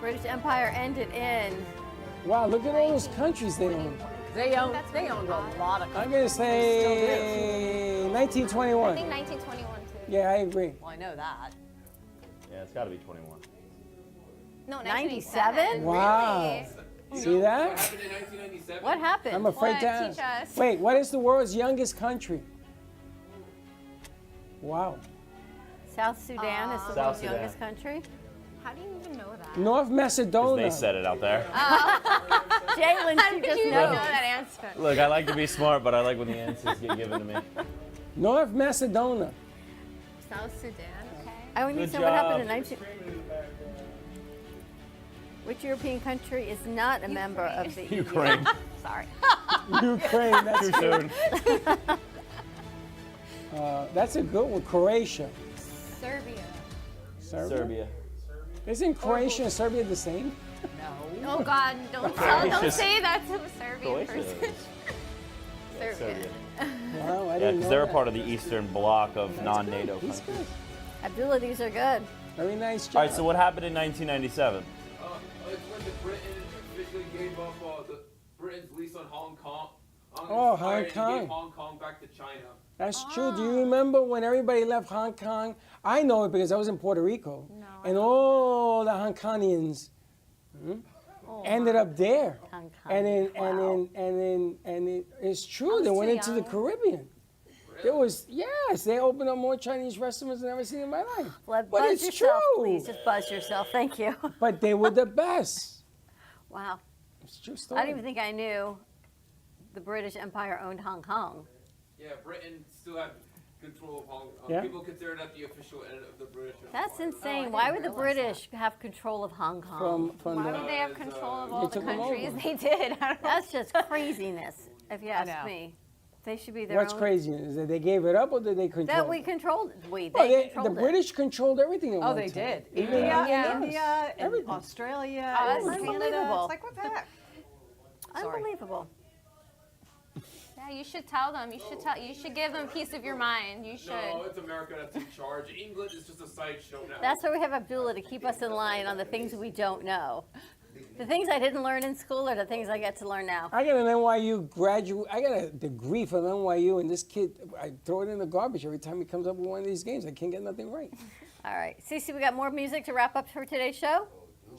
British Empire ended in. Wow, look at all those countries they own. They owned a lot of I'm countries. gonna say I 1921. think 1921 too. Yeah, I agree. Well, I know that. Yeah, it's got to be 21. No, 97? Wow. Really? See that? What happened in 1997? What happened? I'm afraid What? to ask. Teach us. Wait, what is the world's youngest country? Wow. South Sudan is the South world's Sudan. youngest country. How do you even know that? North 'Cause Macedonia. they said it out there. Jalen, How she did just you know knows. that answer? Look, I like to be smart, but I like when the answers get given to me. North Macedonia. South Sudan. Okay. I only Good said what happened in job. 19. Which European country is not a member of the EU? Ukraine. Sorry. Ukraine. That's Too soon. That's a good one. Croatia. Serbia. Serbia. Isn't Croatia and Serbia the same? Oh God! Don't Croatia's- say that to a Serbian Croatia person. Serbia. Serbia. Wow, I Yeah, didn't because know they're a that. part of the Eastern Bloc of non-NATO He's countries. good. Abdullah, these are good. Very nice job. All right, so what happened in 1997? It's when the Britain officially gave up Britain's lease on Hong Kong. Oh, Hong Gave Kong. Hong Kong back to China. That's true. Do you remember when everybody left Hong Kong? I know it because I was in Puerto Rico. No, and all the Hong Kongians ended up there. Hong Kong. And it's true. They went into the Caribbean. There was, yes, they opened up more Chinese restaurants than I've ever seen in my life. Well, but buzz it's yourself, true. please. Just buzz yourself. Thank you. But they were the best. Wow. It's a true story. I don't even think I knew the British Empire owned Hong Kong. Yeah, Britain still had control of Hong Kong. Yeah. People consider that the official end of the British That's Empire. insane. Why would the British have control of Hong Kong? From Why the, would they have control of all the took them countries over. they did? I don't know. That's just craziness, if you ask know. me. They should be their what's own. crazy is that they gave it up or did they control That it? we controlled. They The controlled it. British controlled everything at Oh, one they time. did. Even India, and everything. Australia, Oh, and that's Canada. unbelievable. It's like, what the heck? Sorry. Unbelievable. Yeah, you should tell them. You should give them peace of your mind. You should. No, it's America that's in charge. England is just a sideshow now. That's why we have Abdullah to keep us in line on the things we don't know. The things I didn't learn in school are the things I get to learn now. I got an NYU graduate. I got a degree from NYU, and this kid, I throw it in the garbage every time he comes up with one of these games. I can't get nothing right. All right, Cece, we got more music to wrap up for today's show?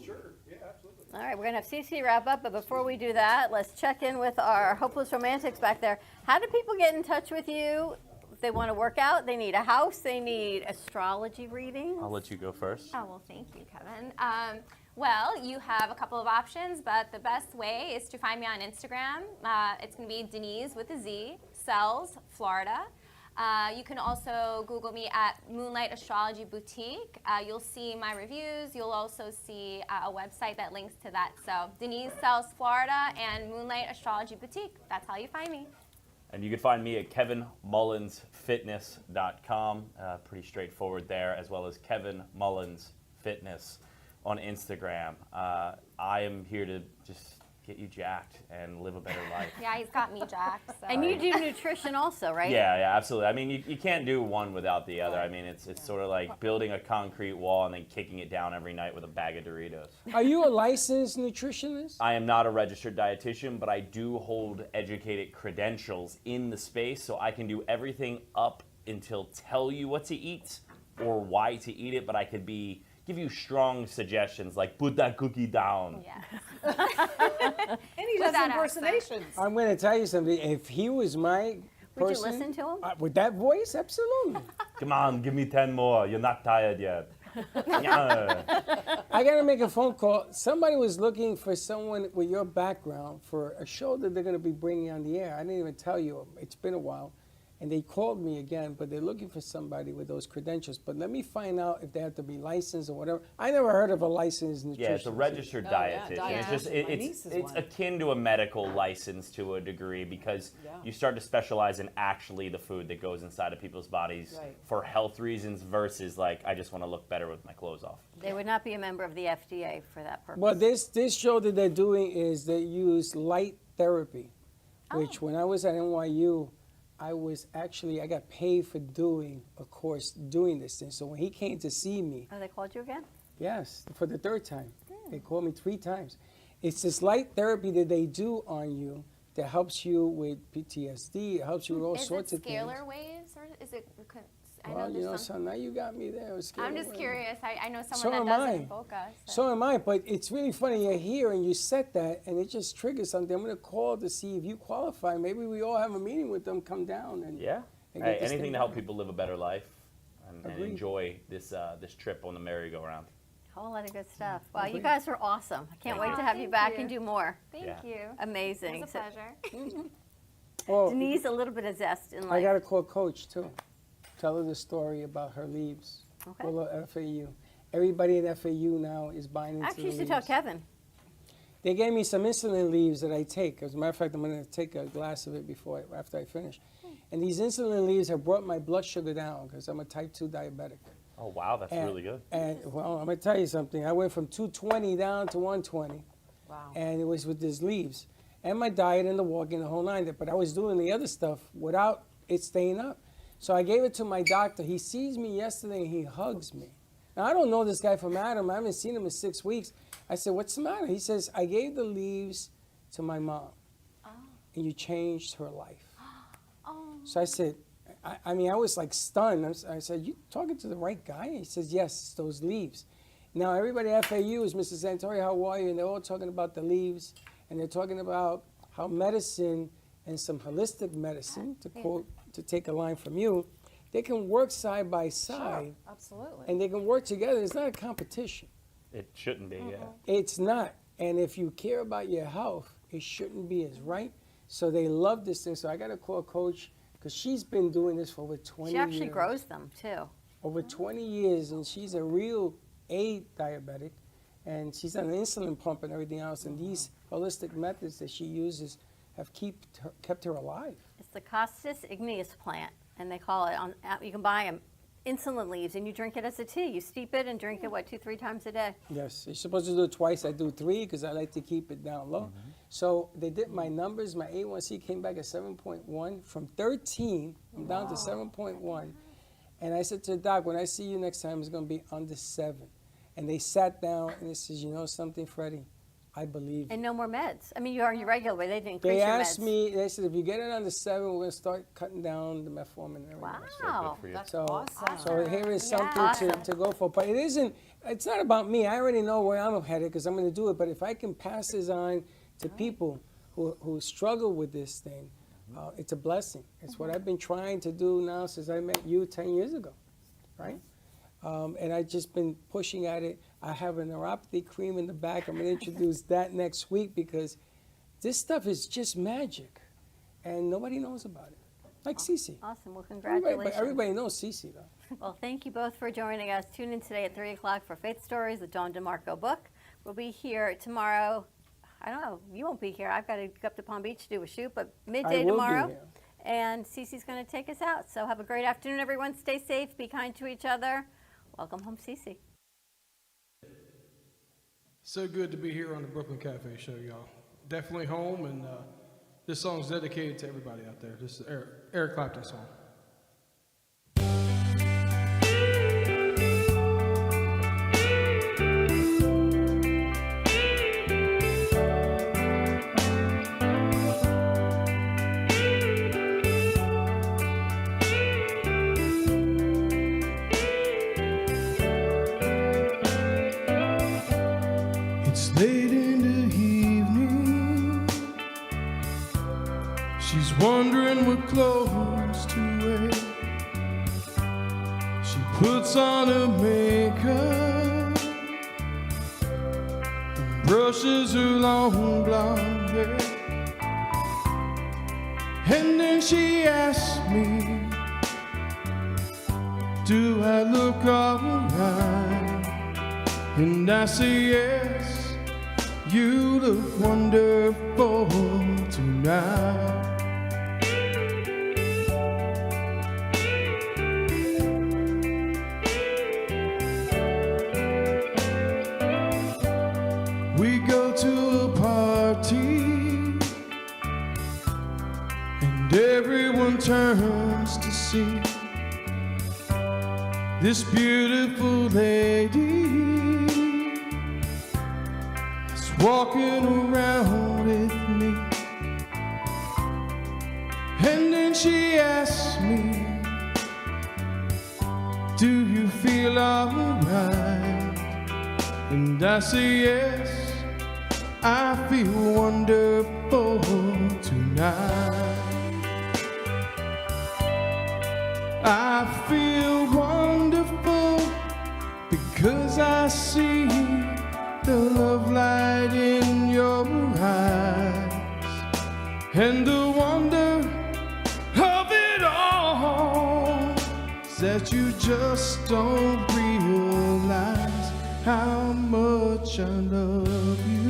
Sure, yeah, absolutely. All right, we're going to have Cece wrap up, but before we do that, let's check in with our hopeless romantics back there. How do people get in touch with you? If they want to work out, they need a house, they need astrology readings. I'll let you go first. Oh, well, thank you, Kevin. Well, you have a couple of options, but the best way is to find me on Instagram. It's going to be Denise with a Z, Cells, Florida. You can also Google me at Moonlight Astrology Boutique. You'll see my reviews. You'll also see a website that links to that. So Denise Cells, Florida, and Moonlight Astrology Boutique. That's how you find me. And you can find me at kevinmullinsfitness.com. Pretty straightforward there, as well as Kevin Mullins Fitness on Instagram. I am here to just get you jacked and live a better life. Yeah, he's got me jacked. So. And you do nutrition also, right? Yeah, absolutely. I mean, you can't do one without the other. I mean, it's sort of like building a concrete wall and then kicking it down every night with a bag of Doritos. Are you a licensed nutritionist? I am not a registered dietitian, but I do hold educated credentials in the space, so I can do everything up until tell you what to eat or why to eat it, but I could give you strong suggestions like put that cookie down. Yeah. And he does impersonations. I'm going to tell you something. If he was my Would person, you listen to him? With that voice, absolutely. Come on, give me 10 more. You're not tired yet. Yeah. I got to make a phone call. Somebody was looking for someone with your background for a show that they're going to be bringing on the air. I didn't even tell you. It's been a while. And they called me again, but they're looking for somebody with those credentials. But let me find out if they have to be licensed or whatever. I never heard of a licensed nutritionist. Yeah, it's a registered dietitian. It's just My niece is it's one. akin to a medical license to a degree because you start to specialize in actually the food that goes inside of people's bodies for health reasons versus like I just want to look better with my clothes off. They would not be a member of the FDA for that purpose. Well, this show that they're doing is they use light therapy, which when I was at NYU, I got paid for doing this thing. So when he came to see me, Oh, they called you again? yes, for the third time, they called me 3 times. It's this light therapy that they do on you that helps you with PTSD. It helps you with all sorts of Is things. it scalar waves or is it? I Well, know you know, there's son, now you got me there. I'm just curious. I know So someone am that does I. it in Boca. So am I, but it's really funny. You're here and you said that, and it just triggers something. I'm going to call to see if you qualify. Maybe we all have a meeting with them, come down. And Yeah. and Hey, get this anything thing to help going. people live a better life and Agreed. enjoy this trip on the merry-go-round. A whole lot of good stuff. Wow, you Agreed. guys are awesome. I can't wait to have you Thank back you. and do more. Thank Yeah. you. Amazing. It was a pleasure. Well, Denise, a little bit of zest in I life. got to call Coach, too. Tell her the story about her leaves. Okay. Call her FAU. Everybody at FAU now is buying into Actually, the you should tell leaves. Kevin. They gave me some insulin leaves that I take. As a matter of fact, I'm going to take a glass of it after I finish. And these insulin leaves have brought my blood sugar down because I'm a type 2 diabetic. Oh, wow, that's really good. And, well, I'm going to tell you something. I went from 220 down to 120. Wow. And it was with these leaves. And my diet and the walking, the whole nine. But I was doing the other stuff without it staying up. So I gave it to my doctor. He sees me yesterday and he hugs me. Now, I don't know this guy from Adam. I haven't seen him in 6 weeks. I said, what's the matter? He says, I gave the leaves to my mom, and you changed her life. So I said, I mean, I was like stunned. I said, you talking to the right guy? He says, yes, it's those leaves. Now, everybody at FAU is, Mr. Santori, how are you? And they're all talking about the leaves, and they're talking about how medicine and some holistic medicine, to take a line from you, they can work side by side. Sure, absolutely. And they can work together. It's not a competition. It shouldn't be, yeah. It's not. And if you care about your health, it shouldn't be as right. So they love this thing. So I got to call Coach, because she's been doing this for over 20 years. She actually grows them, too. Over 20 years, and she's a real A diabetic, and she's on an insulin pump and everything else. And these holistic methods that she uses have kept her alive. It's the Costus igneus plant, and they call it, you can buy them, insulin leaves, and you drink it as a tea. You steep it and drink it, 2-3 times a day? Yes, you're supposed to do it twice. I do 3 because I like to keep it down low. So they did my numbers. My A1C came back at 7.1. From 13, I'm down to 7.1. And I said to the doc, when I see you next time, it's going to be under 7. And they sat down and they says, you know something, Freddie? I believe you. And no more meds. I mean, you're on your regular, but they didn't increase They your asked meds. me, they said, if you get it under 7, we're going to start cutting down the metformin and everything. Wow. That's So, awesome. so here is something Yeah. to go for. But it's not about me. I already know where I'm headed because I'm going to do it. But if I can pass this on to people who struggle with this thing, it's a blessing. It's what I've been trying to do now since I met you 10 years ago, right? And I've just been pushing at it. I have a neuropathy cream in the back. I'm going to introduce that next week because this stuff is just magic, and nobody knows about it. Like Cece. Awesome. Well, congratulations. But everybody knows Cece, though. Well, thank you both for joining us. Tune in today at 3 o'clock for Faith Stories, the Dawn DeMarco book. We'll be here tomorrow. I don't know. You won't be here. I've got to go up to Palm Beach to do a shoot, but midday tomorrow. And Cece's going to take us out. So have a great afternoon, everyone. Stay safe. Be kind to each other. Welcome home, Cece. So good to be here on the Brooklyn Cafe Show, y'all. Definitely home, and this song's dedicated to everybody out there. This is Eric Clapton's song. Late in the evening, she's wondering what clothes to wear. She puts on her makeup and brushes her long blonde hair. And then she asks me, do I look alright? And I say yes. You look wonderful tonight. We go to a party and everyone turns to see this beautiful lady walking around with me. And then she asks me, do you feel alright? And I say yes, I feel wonderful tonight. I feel wonderful because I see the love light in your eyes, and the wonder of it all is that you just don't realize how much I love you.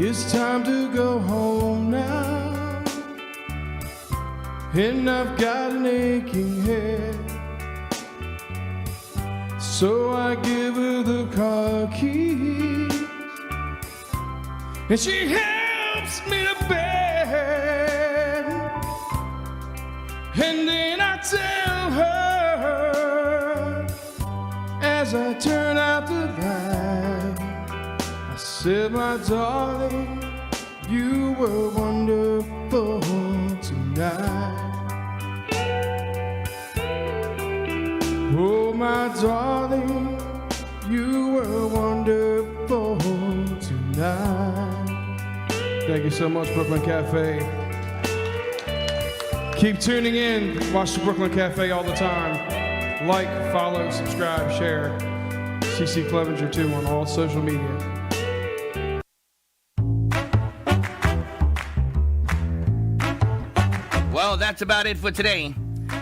It's time to go home now. and I've got an aching head. So I give her the car keys, and she helps me to bed. And then I tell her, as I turn out the light, I said, my darling, you were wonderful tonight. Oh, my darling, you were wonderful tonight. Thank you so much, Brooklyn Cafe. Keep tuning in. Watch the Brooklyn Cafe all the time. Like, follow, subscribe, share. CC Clevenger 2 on all social media. Well, that's about it for today.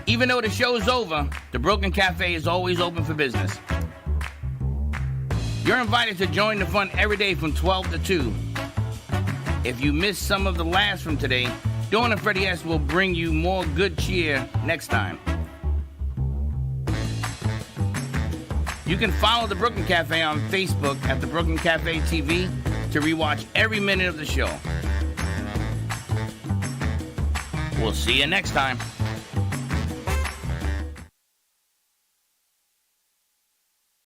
Even though the show's over, the Brooklyn Cafe is always open for business. You're invited to join the fun every day from 12 to 2. If you missed some of the laughs from today, Dawn and Freddie S. will bring you more good cheer next time. You can follow the Brooklyn Cafe on Facebook at the Brooklyn Cafe TV to rewatch every minute of the show. We'll see you next time.